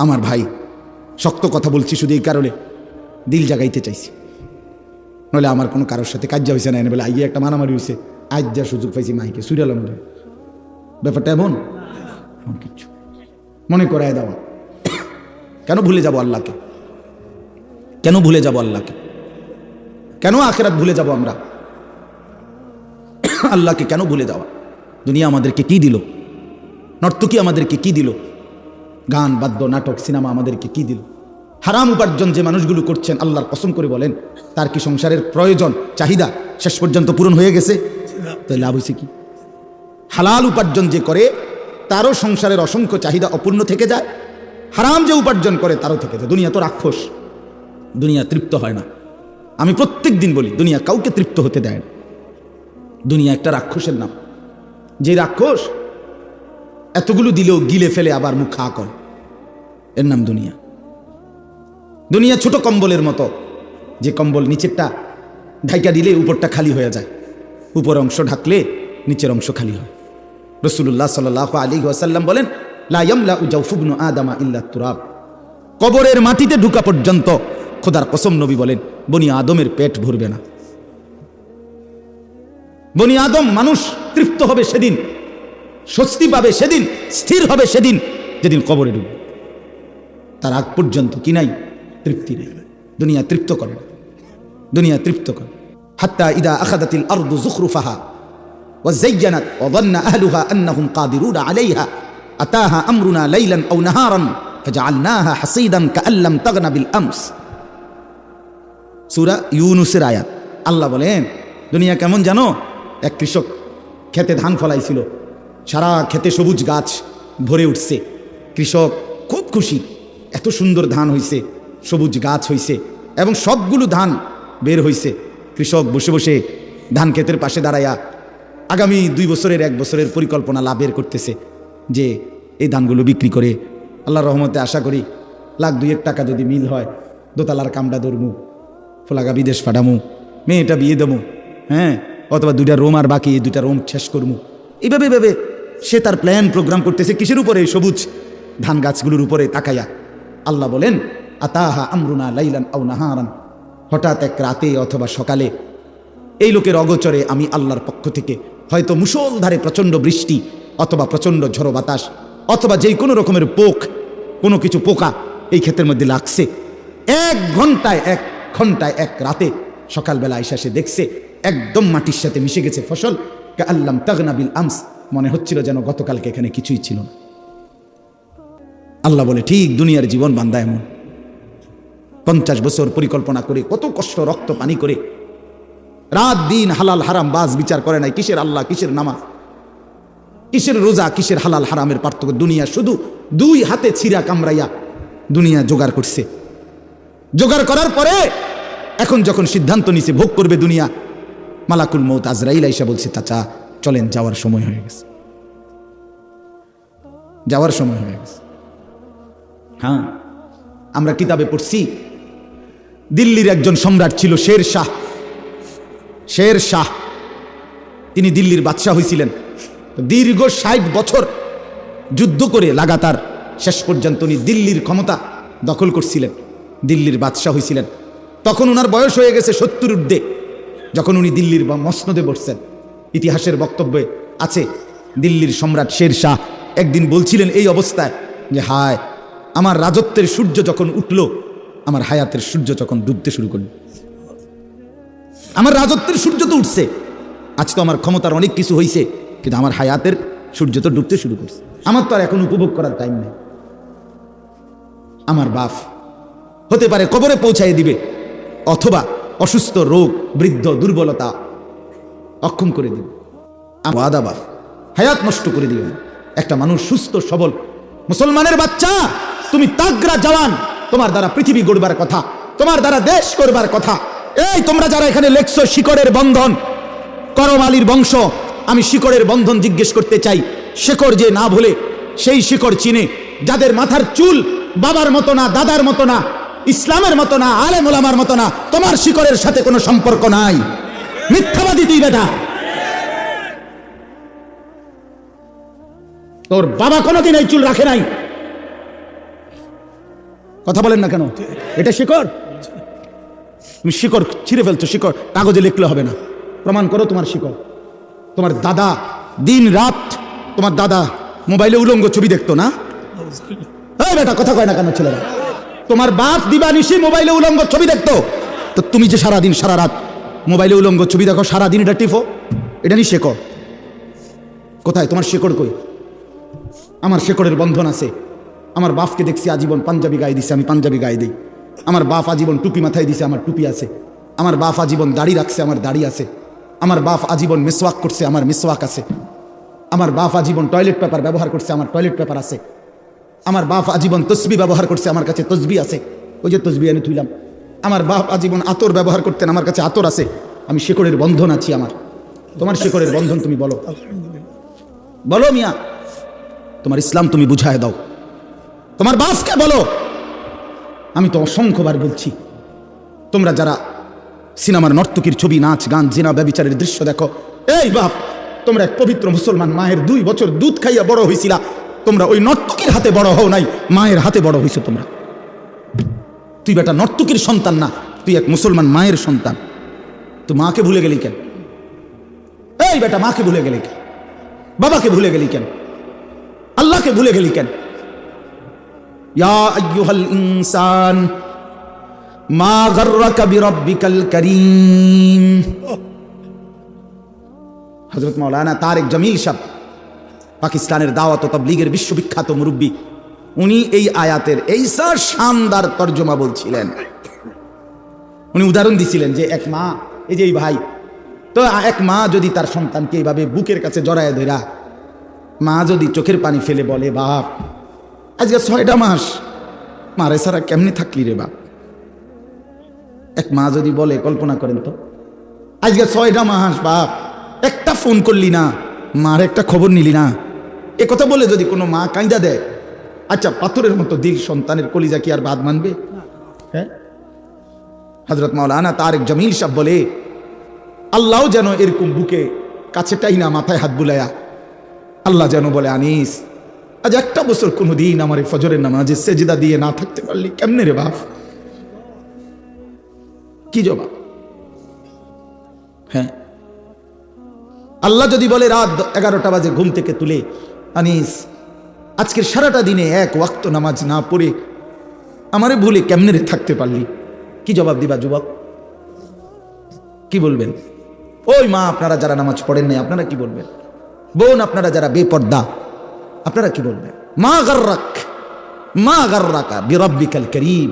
আমার ভাই, শক্ত কথা বলছি শুধু এই কারণে, দিল জাগাইতে চাইছি, নইলে আমার কোনো কারোর সাথে কাজ হয়েছে না, এনে বলে আইয়ে একটা মারামারি হয়েছে, আজ যা সুযোগ পাইছি মাইকে সুরালাম, ব্যাপারটা এমন কিচ্ছু মনে করায় দেওয়া। কেন ভুলে যাব আল্লাহকে? কেন ভুলে যাব আল্লাহকে? কেন আখিরাত ভুলে যাব আমরা? আল্লাহকে কেন ভুলে যাওয়া? দুনিয়া আমাদেরকে কি দিল? নর্তকী আমাদেরকে কি দিল? গান, বাদ্য, নাটক, সিনেমা আমাদেরকে কি দিল? হারাম উপার্জন যে মানুষগুলো করছেন, আল্লাহর কসম করে বলেন, তার কি সংসারের প্রয়োজন, চাহিদা শেষ পর্যন্ত পূরণ হয়ে গেছে? তাই লাভ হয়েছে কি? হালাল উপার্জন যে করে, তারও সংসারের অসংখ্য চাহিদা অপূর্ণ থেকে যায়। হারাম যে উপার্জন করে, তারও থেকে যায়। দুনিয়া তো রাক্ষস, দুনিয়া তৃপ্ত হয় না। আমি প্রত্যেক দিন বলি, দুনিয়া কাউকে তৃপ্ত হতে দেয় না। দুনিয়া একটা রাক্ষসের নাম, যে রাক্ষস এতগুলো দিলেও গিলে ফেলে আবার মুখ খা করে, এর নাম দুনিয়া। দুনিয়া ছোট কম্বলের মতো, যে কম্বল নিচেরটা ঢাইকা দিলে উপরটা খালি হয়ে যায়, উপর অংশ ঢাকলে নিচের অংশ খালি হয়। রাসূলুল্লাহ সাল্লাল্লাহু আলাইহি ওয়াসাল্লাম বলেন, লা ইয়ামলাউ জাওফু ইবনু আদামা ইল্লা তুরাব। কবরের মাটিতে ঢুকা পর্যন্ত খোদার কসম নবী বলেন, বনি আদমের পেট ভরবে না। বনি আদম মানুষ তৃপ্ত হবে সেদিন, স্বস্তি পাবে সেদিন, স্থির হবে সেদিন, যেদিন কবরে ঢুকবে। তার আগ পর্যন্ত কি নাই? তৃপ্তি নেই। দুনিয়া তৃপ্ত করে না, দুনিয়া তৃপ্ত করে। হাত্তা ইদা আখাদাতিল আরদু যুখরুফাহা ওয়া যায়্যানাত ওয়া যান্না আহলুহা আন্নাহুম কাদিরুনা আলাইহা আতাহা আমরুনা লাইলান আও নাহারান ফাজআলনাহা হাসীদান কাআল্লাম তাগনা বিল আমস। সূরা ইউনূসের আয়াত। আল্লাহ বলেন, দুনিয়া কেমন জানো? এক কৃষক খেতে ধান ফলাইছিল, সারা খেতে সবুজ গাছ ভরে উঠছে। কৃষক খুব খুশি, এত সুন্দর ধান হইছে, সবুজ গাছ হইছে এবং সবগুলো ধান বের হইছে। কৃষক বসে বসে ধান ক্ষেতের পাশে দাঁড়াইয়া আগামী 2 বছরের 1 বছরের পরিকল্পনা লাভের করতেছে, যে এই ধানগুলো বিক্রি করে আল্লাহর রহমতে আশা করি লাখ 2 টাকা যদি মিল হয়, দোতলার কামড়া ধরমু, ফোলাগা বিদেশ পাঠামু, মেয়েটা বিয়ে দেবো, হ্যাঁ, অথবা 2টা রোম আর বাকি, 2টা রোম শেষ করমু। এইভাবে ভাবে সে তার প্ল্যান প্রোগ্রাম করতেছে। কিসের উপরে? সবুজ ধান গাছগুলোর উপরে তাকাইয়া। আল্লাহ বলেন, আতাহা আমরুনা লাইলান আও নাহারান। হঠাৎ এক রাতে অথবা সকালে এই লোকের অগোচরে আমি আল্লাহর পক্ষ থেকে হয়তো মুষলধারে প্রচণ্ড বৃষ্টি অথবা প্রচণ্ড ঝড়ো বাতাস অথবা যেই কোনো রকমের কোনো কিছু পোকা এই ক্ষেতের মধ্যে লাগছে। 1 ঘন্টায় 1 রাতে সকালবেলা আইসা সে দেখছে একদম মাটির সাথে মিশে গেছে ফসল, কাআল্লাম তাগনা বিল আমস, মনে হচ্ছিল যেন গতকালকে এখানে কিছুই ছিল না। আল্লাহ বলে ঠিক দুনিয়ার জীবন বান্দা এমন। 50 বছর পরিকল্পনা করে, কত কষ্ট রক্ত পানি করে, রাত দিন হালাল হারাম বাজ বিচার করে নাই। কিসের আল্লাহ, কিসের নামাজ, কিসের রোজা, কিসের হালাল হারামের পার্থক্য? দুনিয়া শুধু 2 হাতে ছিঁড়া কামড়াইয়া দুনিয়া জোগাড় করছে। জোগাড় করার পরে এখন যখন সিদ্ধান্ত নিছে ভোগ করবে দুনিয়া, মালাকুল মউত আজরাইল আইসা বলছে, চাচা চলেন, যাওয়ার সময় হয়ে গেছে, যাওয়ার সময় হয়ে গেছে। হ্যাঁ, আমরা কিতাবে পড়ছি দিল্লির একজন সম্রাট ছিল শের শাহ। শের শাহ তিনি দিল্লির বাদশাহ হয়েছিলেন। দীর্ঘ 60 বছর যুদ্ধ করে লাগাতার শেষ পর্যন্ত উনি দিল্লির ক্ষমতা দখল করছিলেন, দিল্লির বাদশাহ হয়েছিলেন। তখন ওনার বয়স হয়ে গেছে 70 ঊর্ধ্বে, যখন উনি দিল্লির মসনদে বসছেন। ইতিহাসের বক্তব্যে আছে দিল্লির সম্রাট শের শাহ একদিন বলছিলেন এই অবস্থায় যে, হায় আমার রাজত্বের সূর্য যখন উঠল, আমার হায়াতের সূর্য যখন ডুবতে শুরু করল। আমার রাজত্বের সূর্য তো উঠছে, আজ তো আমার ক্ষমতার অনেক কিছু হয়েছে, কিন্তু আমার হায়াতের সূর্য তো ডুবতে শুরু করছে। আমার তো আর এখন উপভোগ করার টাইম নেই। আমার বাপ হতে পারে কবরে পৌঁছায় দিবে, অথবা অসুস্থ, রোগ, বৃদ্ধ, দুর্বলতা অক্ষম করে দিবে। আদা বাপ হায়াত নষ্ট করে দিবে। একটা মানুষ সুস্থ সবল মুসলমানের বাচ্চা, তুমি তাগরা জওয়ান, তোমার দ্বারা পৃথিবী গড়বার কথা, তোমার দ্বারা দেশ করবার কথা। এই তোমরা যারা এখানে লেখছো শিকড়ের বন্ধন, করম আলীর বংশ, আমি শিকড়ের বন্ধন জিজ্ঞেস করতে চাই। শিকড় যে না ভুলে সেই শিকড় চিনে, যাদের মাথার চুল বাবার মতো না, দাদার মতো না, ইসলামের মতো না, আলেম ওলামার মতো না, তোমার শিকড়ের সাথে কোনো সম্পর্ক নাই। মিথ্যাবাদী তুই বেটা, তোর বাবা কোনোদিন এই চুল রাখে নাই। কথা বলেন না কেন? এটা শিকড়, তুমি শিকড় ছিঁড়ে ফেলছো। শিকড় কাগজে লিখলে হবে না, প্রমাণ করো তোমার শিকড়। তোমার দাদা দিন রাত, তোমার দাদা মোবাইলে উলঙ্গ ছবি দেখতো না? এই বেটা কথা কয় না কেন ছেলেরা? তোমার বাপ দিবানিশি মোবাইলে উলঙ্গ ছবি দেখতো, তো তুমি যে সারাদিন সারা রাত মোবাইলে উলঙ্গ ছবি দেখো, সারাদিন এটা টিফো, এটা নি শেকড়। কোথায় তোমার শেকড়? কই? আমার শেকড়ের বন্ধন আছে। আমার বাপকে দেখছি আজীবন পাঞ্জাবি গায়ে দিছে, আমি পাঞ্জাবি গায়ে দিই। আমার বাপ আজীবন টুপি মাথায় দিছে, আমার টুপি আছে। আমার বাপ আজীবন দাড়ি রাখছে, আমার দাড়ি আছে। আমার বাপ আজীবন মিসওয়াক করছে, আমার মিসওয়াক আছে। আমার বাপ আজীবন টয়লেট পেপার ব্যবহার করছে, আমার টয়লেট পেপার আছে। আমার বাপ আজীবন তসবি ব্যবহার করছে, আমার কাছে তসবি আছে, ওই যে তসবি আমি তুইলাম। আমার বাপ আজীবন আতর ব্যবহার করতেন, আমার কাছে আতর আছে। আমি শেকড়ের বন্ধন আছি আমার। তোমার শেকড়ের বন্ধন তুমি বলো, বলো মিয়া, তোমার ইসলাম তুমি বুঝায় দাও, তোমার বাপকে বলো। আমি তো অসংখ্যবার বলছি, তোমরা যারা সিনেমার নর্তকীর ছবি, নাচ গান, জিনা ব্যভিচারের দৃশ্য দেখো, এই বাপ, তোমরা এক পবিত্র মুসলমান মায়ের 2 বছর দুধ খাইয়া বড় হয়েছিলা। তোমরা ওই নর্তকীর হাতে বড় হও নাই, মায়ের হাতে বড় হয়েছো তোমরা। তুই বেটা নর্তকীর সন্তান না, তুই এক মুসলমান মায়ের সন্তান। তুই মাকে ভুলে গেলি কেন? এই বেটা মাকে ভুলে গেলি কেন? বাবাকে ভুলে গেলি কেন? আল্লাহকে ভুলে গেলি কেন? ইয়া আইয়ুহাল ইনসান মা গাররাকা বিরাব্বিকাল কারীম। হযরত মাওলানা তারেক জামিল সাহেব, পাকিস্তানের দাওয়াত ও তাবলীগের বিশ্ববিখ্যাত মুরব্বী, উনি এই আয়াতের এইসা শানদার তর্জমা বলছিলেন। উনি উদাহরণ দিছিলেন যে এক মা, এই যে এই ভাই, তো এক মা যদি তার সন্তানকে এইভাবে বুকের কাছে জড়ায় ধরা, মা যদি চোখের পানি ফেলে বলে, বাপ আজকে 6টা মাস মারে সারা কেমনি থাকলি রে বাপ। এক মা যদি বলে, কল্পনা করেন তো, আজকে 6টা মাস বাপ একটা ফোন করলি না, মার একটা খবর নিলি না, এ কথা বলে যদি কোনো মা কাঁদা দেয়, আচ্ছা পাথরের মতো দিল সন্তানের কলিজা কি আর বাদ মানবে? হ্যাঁ, হযরত মাওলানা তারেক জামিল সাহেব বলে, আল্লাহ যেন এরকম বুকে কাছেটাই না, মাথায় হাত বুলায়া আল্লাহ যেন বলে, আনিস আজ 1টা বছর কোনোদিন আমার এই ফজরের নামাজে সেজদা দিয়ে না থাকতে পারলি কেমনে রে বাপ? কি জবাব? হ্যাঁ, আল্লাহ যদি বলে রাত 11টা বাজে ঘুম থেকে তুলে, আনিস আজকের সারাটা দিনে 1 ওয়াক্ত নামাজ না পড়ে আমারে ভুলে কেমনে রে থাকতে পারলি, কি জবাব দিবা যুবক? কি বলবেন? ওই মা আপনারা যারা নামাজ পড়েন নাই আপনারা কি বলবেন? বোন আপনারা যারা বেপর্দা আপনারা কি বলবেন? মা গাররাকা বিরাব্বিকাল কারীম।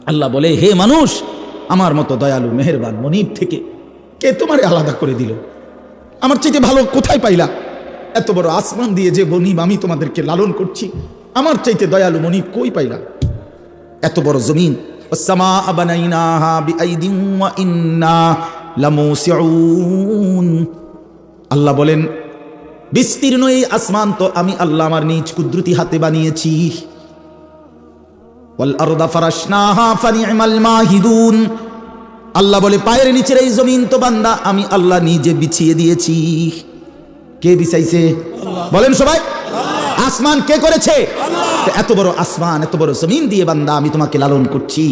আল্লাহ বলে, হে মানুষ, আমার মতো দয়ালু মেহেরবান মনিব থেকে কে তোমারে আলাদা করে দিল? আমার চাইতে ভালো কোথায় পাইলা? এত বড় আসমান দিয়ে যে মনিব আমি তোমাদেরকে লালন করছি, আমার চাইতে দয়ালু মনিব কই পাইলা? এত বড় জমিন, ওয়াস-সামাআ বানাইনাহা বিআইদিন ওয়া ইন্না লামুসিউন। আল্লাহ বলেন, বিস্তীর্ণ এই আসমান তো আমি আল্লাহ আমার নিজ কুদরতি হাতে বানিয়েছি। ওয়াল আরদা ফারাশনাহা ফানি'মাল মাহিদুন। আল্লাহ বলে, পায়ের নিচের এই জমিন তো বান্দা আমি আল্লাহ নিজে বিছিয়ে দিয়েছি। কে বিছাইছে? বলেন সবাই। আসমান কে করেছে? এত বড় আসমান, এত বড় জমিন দিয়ে বান্দা আমি তোমাকে লালন করছি,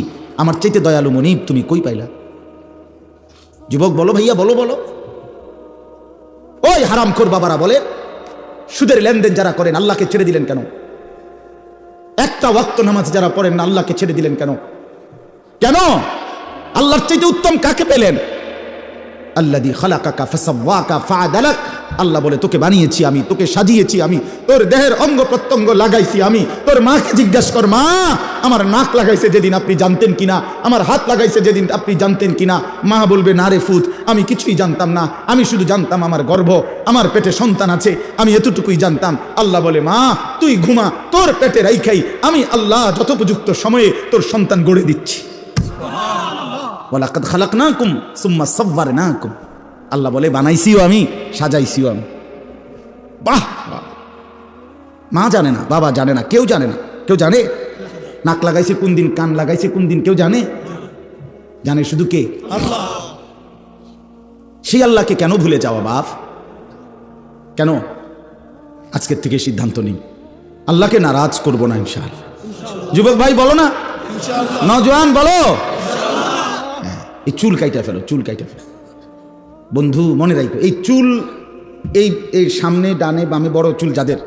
আমার চাইতে দয়ালু মনিব তুমি কই পাইলা? যুবক বলো, ভাইয়া বলো বলো। ওই হারামখোর বাবারা বলে, সুদের লেনদেন যারা করেন আল্লাহকে ছেড়ে দিলেন কেন? একটা ওয়াক্ত নামাজ যারা পড়েন না আল্লাহকে ছেড়ে দিলেন কেন? কেন? আল্লাহর চাইতে উত্তম কাকে পেলেন? আল্লাযী খালাকাকা ফাসাওয়াকা ফাআদালাক। আল্লাহ বলে, তোকে বানিয়েছি আমি, তোকে সাজিয়েছি আমি, তোর দেহের অঙ্গ প্রত্যঙ্গ লাগাইছি আমি। তোর মাকে জিজ্ঞাসা কর, মা আমার নাক লাগাইছে যেদিন আপনি জানতেন কিনা, আমার হাত লাগাইছে যেদিন আপনি জানতেন কিনা? মা বলবে, না রে ফুত, আমি কিছুই জানতাম না, আমি শুধু জানতাম আমার গর্ভ, আমার পেটে সন্তান আছে, আমি এতটুকুই জানতাম। আল্লাহ বলে, মা তুই ঘুমা, তোর পেটে রাইখাই আমি আল্লাহ যথোপযুক্ত সময়ে তোর সন্তান গড়ে দিচ্ছি। ওয়ালাকাদ খালাকনাকুম সুম্মা সাওয়ারনাকুম। আল্লাহ বলে, বানাইছিও আমি, সাজাইছিও আমি। বাহ! মা জানে না, বাবা জানে না, কেউ জানে না। কেউ জানে নাক লাগাইছে কোন দিন, কান লাগাইছে কোন দিন? কেউ জানে? জানে শুধু কে? আল্লাহ। সেই আল্লাহকে কেন ভুলে যাওয়া বাপ? কেন? আজকের থেকে সিদ্ধান্ত নিই, আল্লাহকে নারাজ করব না ইনশাআল্লাহ। যুবক ভাই বলো না, নওজোয়ান বলো, এই চুল কাইটা ফেলো, চুল কাইটা ফেলো। বন্ধু মনে রাখো, এই চুল, এই সামনে ডানে বামে বড় চুল যাদের,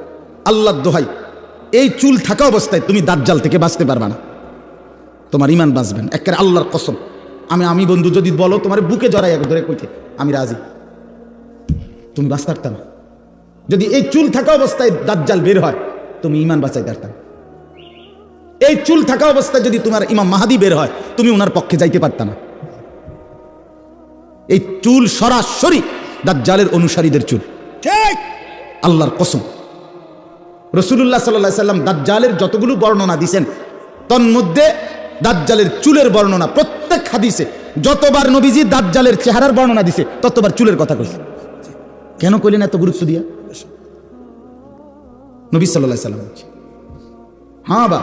আল্লাহর দোহাই, এই চুল থাকা অবস্থায় তুমি দাজ্জাল থেকে বাঁচতে পারবা না, তোমার ঈমান বাঁচবে না। একেবারে আল্লাহর কসম। আমি বন্ধু যদি বলো তোমার বুকে জড়াই এক ধরে কইতে আমি রাজি, তুমি বাঁচতে পারতাম না। যদি এই চুল থাকা অবস্থায় দাজ্জাল বের হয় তুমি ঈমান বাঁচাইতে পারতাম। এই চুল থাকা অবস্থায় যদি তোমার ইমাম মাহাদি বের হয় তুমি ওনার পক্ষে যাইতে পারতাম না। এই চুল সরাসরি দাজ্জালের অনুসারীদের চুল, ঠিক আল্লাহর কসম। রাসূলুল্লাহ সাল্লাল্লাহু আলাইহি সাল্লাম দাজ্জালের যতগুলো বর্ণনা দিয়েছেন তন্মধ্যে দাজ্জালের চুলের বর্ণনা প্রত্যেক হাদিসে যতবার নবীজি দাজ্জালের চেহারার বর্ণনা দিছে ততবার চুলের কথা কইছে। কেন কইলেন এত গুরুত্ব দিয়া? নবী সাল্লাল্লাহু আলাইহি সাল্লাম। হ্যাঁ বা,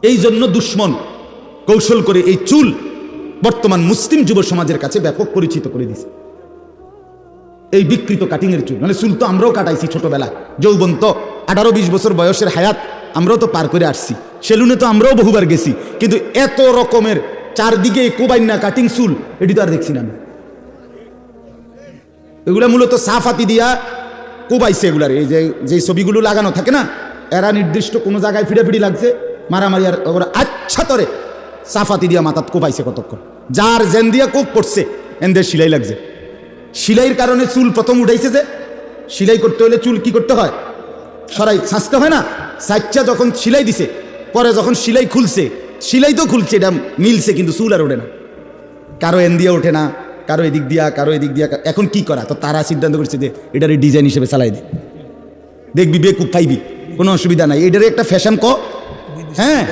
এই জন্য দুশ্মন কৌশল করে এই চুল বর্তমান মুসলিম যুব সমাজের কাছে ব্যাপক পরিচিত করে দিছে। এই বিকৃত কাটিং এর চুল, মানে চুল তো আমরাও কাটাইছি ছোটবেলায়, যৌবন তো 18-20 বছর বয়সের হায়াত আমরাও তো পার করে আসছি, সেলুনে তো আমরাও বহুবার গেছি, কিন্তু এত রকমের চারদিকে কোবাইনা কাটিং চুল এটি তো আর দেখছি না। এগুলা মূলত সাফাতি দিয়া কোবাইছে, এগুলার এই যে ছবিগুলো লাগানো থাকে না, এরা নির্দিষ্ট কোনো জায়গায় ফিড়াফিড়ি লাগছে, মারামারি, আর ওরা আচ্ছা তরে সাফাতি দিয়া মাথাত কোবাইছে কতক্ষণ, যার জেন দিয়া কোপ পড়ছে এনদের সিলাই লাগছে। সিলাইয়ের কারণে চুল প্রথম উঠাইছে, যে সিলাই করতে হলে চুল কি করতে হয়, সরাই ছাঁচতে হয় না, সাইচ্চা যখন সিলাই দিছে, পরে যখন সিলাই খুলছে, সিলাই তো খুলছে, এটা মিলছে, কিন্তু চুল আর ওঠে না, কারো এন দিয়া ওঠে না, কারো এদিক দিয়া, কারো এদিক দিয়া। এখন কি করা, তো তারা সিদ্ধান্ত করছে যে এটার ডিজাইন হিসেবে চালাই দে, দেখবি বেকুব পাইবি, কোনো অসুবিধা নাই, এটার একটা ফ্যাশন ক, হ্যাঁ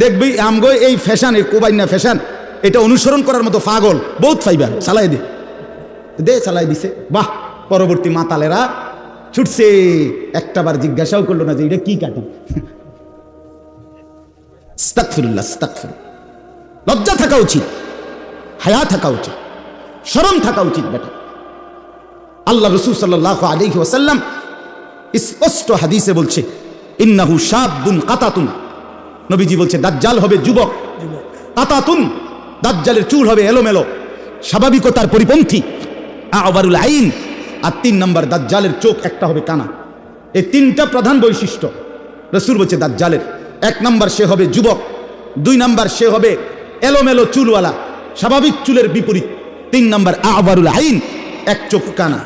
দেখবি আমগো এই ফ্যাশন, এই কোবাইনা ফ্যাশন, এটা অনুসরণ করার মতো পাগল বহুত পাইবা, চালাই দে, দে চালাই দিছে। বাহ, পরবর্তী মাতালেরা ছুটছে, একটাবার জিজ্ঞাসাও করলো না যে এটা কি কাটি। আস্তাগফিরুল্লাহ, আস্তাগফিরুল্লাহ। লজ্জা থাকা উচিত, হায়া থাকা উচিত, শরম থাকা উচিত বেটা। আল্লাহ রাসূল সাল্লাল্লাহু আলাইহি ওয়াসাল্লাম স্পষ্ট হাদিসে বলছে, ইন্নাহু শাবুন কাতাতুন, নবীজি বলছে দাজ্জাল হবে যুবক, কাতাতুন, দাজ্জালের চুল হবে এলোমেলো, স্বাভাবিকতার পরিপন্থী, আওয়ারুল আইন, আর 3 নম্বর দাজ্জালের চোখ একটা হবে কানা। এই 3টা প্রধান বৈশিষ্ট্য রাসূল বলছে দাজ্জালের। 1 নম্বর সে হবে যুবক, 2 নম্বর সে হবে এলোমেলো চুলওয়ালা, স্বাভাবিক চুলের বিপরীত, 3 নম্বর আ'ওয়ারুল আইন, এক চোখ কানা।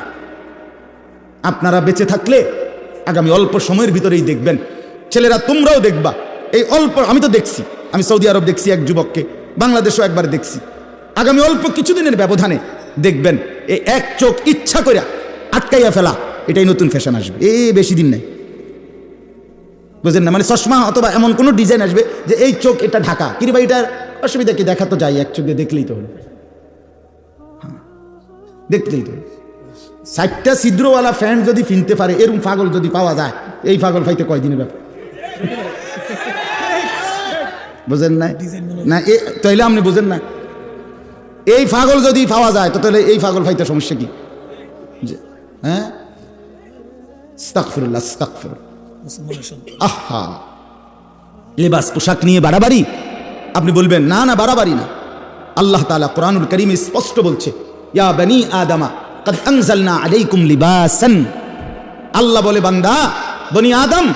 আপনারা বেঁচে থাকলে আগামী অল্প সময়ের ভিতরেই দেখবেন, ছেলেরা তোমরাও দেখবা, এই অল্প, আমি তো দেখছি, আমি সৌদি আরব দেখছি এক যুবককে, বাংলাদেশও একবার দেখছি, আগামী অল্প কিছুদিনের ব্যবধানে দেখবেন এই এক চোখ ইচ্ছা করে আটকাইয়া ফেলা, এটাই নতুন ফ্যাশন আসবে, বেশি দিন নাই, বুঝলেন না? মানে চশমা অথবা এমন কোনো ডিজাইন আসবে যে এই চোখ এটা ঢাকা, কিরে ভাই এটার অসুবিধা কি, দেখা তো যাই, এক চোখ দিয়ে দেখলেই তো হলো, দেখলেই তো। 60টা ছিদ্রওয়ালা ফ্যান যদি কিনতে পারে, এরকম পাগল যদি পাওয়া যায়, এই পাগল পাইতে কয়দিনের ব্যাপার, বুঝেন না? না তাইলে আপনি বুঝেন না, এই পাগল যদি পাওয়া যায় তো তাহলে এই পাগল পাইতে সমস্যা কি? হ্যাঁ, আস্তাগফিরুল্লাহ, আস্তাগফিরুল্লাহ। আহা, লেবাস পোশাক নিয়ে বাড়াবাড়ি, আপনি বলবেন না না বাড়াবাড়ি না। আল্লাহ তাআলা কোরআনুল কারীমে স্পষ্ট বলছে, ইয়া বনি আদমা কদ আনজালনা আলাইকুম লিবাসান। আল্লাহ বলে, বান্দা বনি আদম,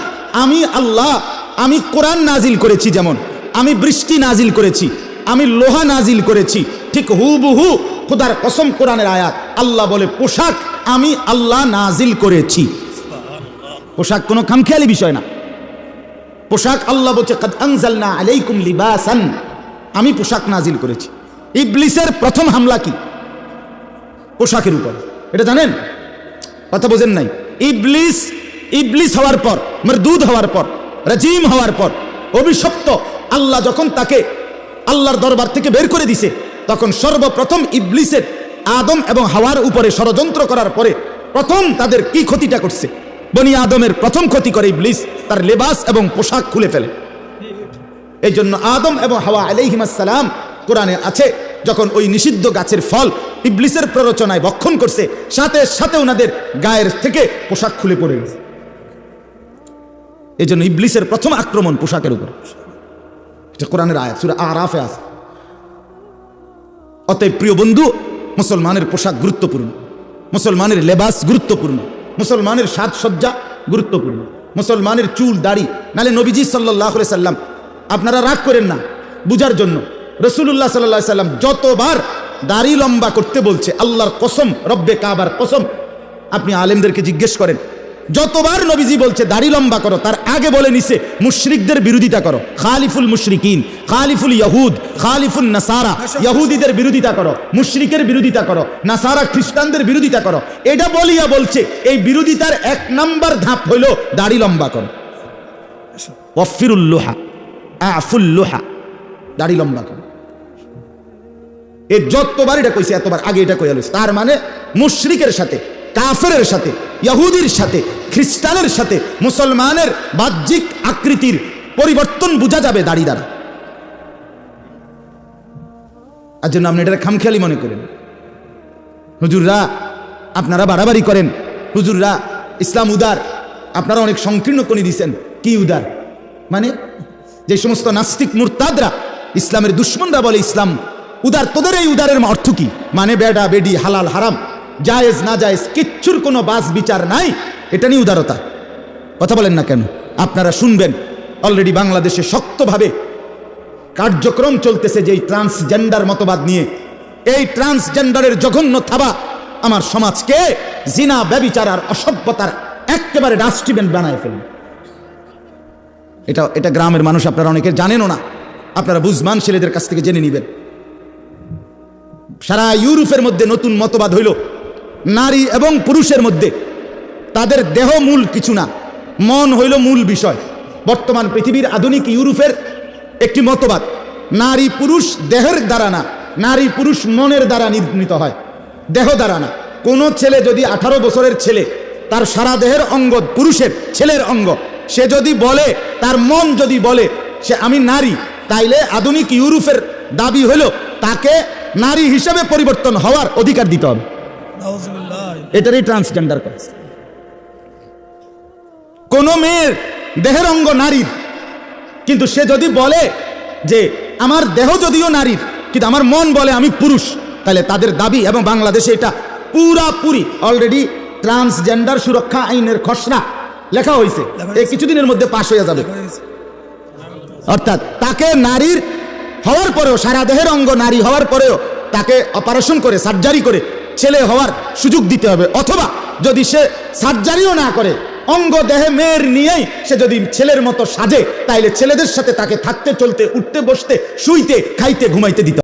আমি আল্লাহ, আমি কোরআন নাজিল করেছি, যেমন আমি বৃষ্টি নাজিল করেছি, আমি লোহা নাজিল করেছি, ঠিক হুবহু খোদার কসম কোরআনের আয়াত, আল্লাহ বলে পোশাক আমি আল্লাহ নাজিল করেছি। পোশাক কোনো খামখেয়ালি বিষয় না, পোশাক আল্লাহ বলছে কদ আনজালনা আলাইকুম লিবাসান, আমি পোশাক নাজিল করেছি। ইবলিসের প্রথম হামলা কি? পোশাকের উপর, এটা জানেন? কথা বোঝেন নাই? ইবলিস হওয়ার পর, মরদুদ হওয়ার পর, রাজিম হওয়ার পর, অভিশপ্ত, আল্লাহ যখন তাকে আল্লাহর দরবার থেকে বের করে দিছে, তখন সর্বপ্রথম ইবলিসের আদম এবং হাওয়ার উপরে ষড়যন্ত্র করার পরে প্রথম তাদের কি ক্ষতিটা করছে? বনি আদমের প্রথম ক্ষতি করে ইবলিস, তার লেবাস এবং পোশাক খুলে ফেলে। এই জন্য আদম এবং হাওয়া আলাইহিস সালাম, কোরআনে আছে, যখন ওই নিষিদ্ধ গাছের ফল ইবলিসের প্ররোচনায় ভক্ষণ করছে, সাথে সাথে ওনাদের গায়ের থেকে পোশাক খুলে পড়ে গেছে। এই জন্য ইবলিসের প্রথম আক্রমণ পোশাকের উপর, এটা কোরআনের আয়াত, সূরা আরাফে আছে। অতএব প্রিয় বন্ধু, মুসলমানের পোশাক গুরুত্বপূর্ণ, মুসলমানের লেবাস গুরুত্বপূর্ণ, মুসলমানের সাজসজ্জা গুরুত্বপূর্ণ, মুসলমানের চুল দাড়ি। নালে নবীজি সাল্লাল্লাহু আলাইহি সাল্লাম, আপনারা রাগ করেন না, বুঝার জন্য, রাসূলুল্লাহ সাল্লাল্লাহু আলাইহি সাল্লাম যতবার দাড়ি লম্বা করতে বলছে, আল্লাহর কসম, রব্বে কাবার কসম, আপনি আলেমদেরকে জিজ্ঞেস করেন, যতবার নবীজি বলছে দাড়ি লম্বা করো, তার আগে বলে নিছে মুশরিকদের বিরোধিতা করো, খালিফুল মুশরিকিন, খালিফুল ইয়াহুদ, খালিফুল নাসারা, ইহুদিদের বিরোধিতা করো, মুশরিকের বিরোধিতা করো, নাসারা খ্রিস্টানদের বিরোধিতা করো। এটা বলিয়া বলছে এই বিরোধিতার 1 নাম্বার ধাপ হইল দাড়ি লম্বা করো। ওয়াফিরুল লুহা, আফুল লুহা, দাড়ি লম্বা করো। এ যতবার এটা কইছে, এতবার আগে এটা কইয়া লইছে। তার মানে মুশরিকের সাথে, কাফেরের সাথে, ইহুদির সাথে, খ্রিস্টানের সাথে মুসলমানের বাহ্যিক আকৃতির পরিবর্তন বোঝা যাবে দাড়ি দ্বারা। আর জন্য আপনি এটা খামখেয়ালি মনে করেন। হুজুররা আপনারা বাড়াবাড়ি করেন, হুজুররা ইসলাম উদার, আপনারা অনেক সংকীর্ণ করে দিয়েছেন। কি উদার মানে? যে সমস্ত নাস্তিক মুরতাদরা, ইসলামের দুশ্মনরা বলে ইসলাম উদার, তোদের এই উদারের অর্থ কি? মানে বেডা বেডি, হালাল হারাম, জায়েজ না জায়েজ, কিচ্ছুর কোনো বাস বিচার নাই, এটা নিয়ে উদারতা। কথা বলেন না কেন? আপনারা শুনবেন, অলরেডি বাংলাদেশে শক্তভাবে কার্যক্রম চলতেছে যে ট্রান্সজেন্ডার মতবাদ নিয়ে। এই ট্রান্সজেন্ডারের জঘন্য থাবা আমার সমাজকে জিনা, ব্যভিচার আর অসভ্যতার একেবারে ডাস্টবিন বানায় ফেলবে। এটা গ্রামের মানুষ আপনারা অনেকে জানেনও না, আপনারা বুঝমান ছেলেদের কাছ থেকে জেনে নেবেন। সারা ইউরোপের মধ্যে নতুন মতবাদ হইল, নারী এবং পুরুষের মধ্যে তাদের দেহ মূল কিছু না, মন হইল মূল বিষয়। বর্তমান পৃথিবীর আধুনিক ইউরোপের একটি মতবাদ, নারী পুরুষ দেহের দ্বারা না, নারী পুরুষ মনের দ্বারা নির্মিত হয়, দেহ দ্বারা না। কোনো ছেলে যদি 18 বছরের ছেলে, তার সারা দেহের অঙ্গ পুরুষের, ছেলের অঙ্গ, সে যদি বলে, তার মন যদি বলে সে আমি নারী, তাইলে আধুনিক ইউরোপের দাবি হইল তাকে নারী হিসেবে পরিবর্তন হওয়ার অধিকার দিতে হবে। এটারই ট্রান্সজেন্ডার করে। কোন মেয়ের দেহের অঙ্গ নারীর, কিন্তু সে যদি বলে যে আমার দেহ যদিও নারীর, কিন্তু আমার মন বলে আমি পুরুষ, তাহলে তাদের দাবি, এবং বাংলাদেশে এটা পুরাপুরি অলরেডি ট্রান্সজেন্ডার সুরক্ষা আইনের খসড়া লেখা হয়েছে, এই কিছুদিনের মধ্যে পাশ হয়ে যাবে। অর্থাৎ তাকে নারীর হওয়ার পরেও, সারা দেহের অঙ্গ নারী হওয়ার পরেও তাকে অপারেশন করে সার্জারি করে ছেলে হওয়ার সুযোগ দিতে হবে, অথবা যদি সে সার্জারিও না করে অঙ্গ দেহে মেয়ের নিয়েই সে যদি ছেলের মতো সাজে, তাইলে ছেলেদের সাথে তাকে থাকতে চলতে উঠতে বসতে শুইতে খাইতে ঘুমাইতে দিতে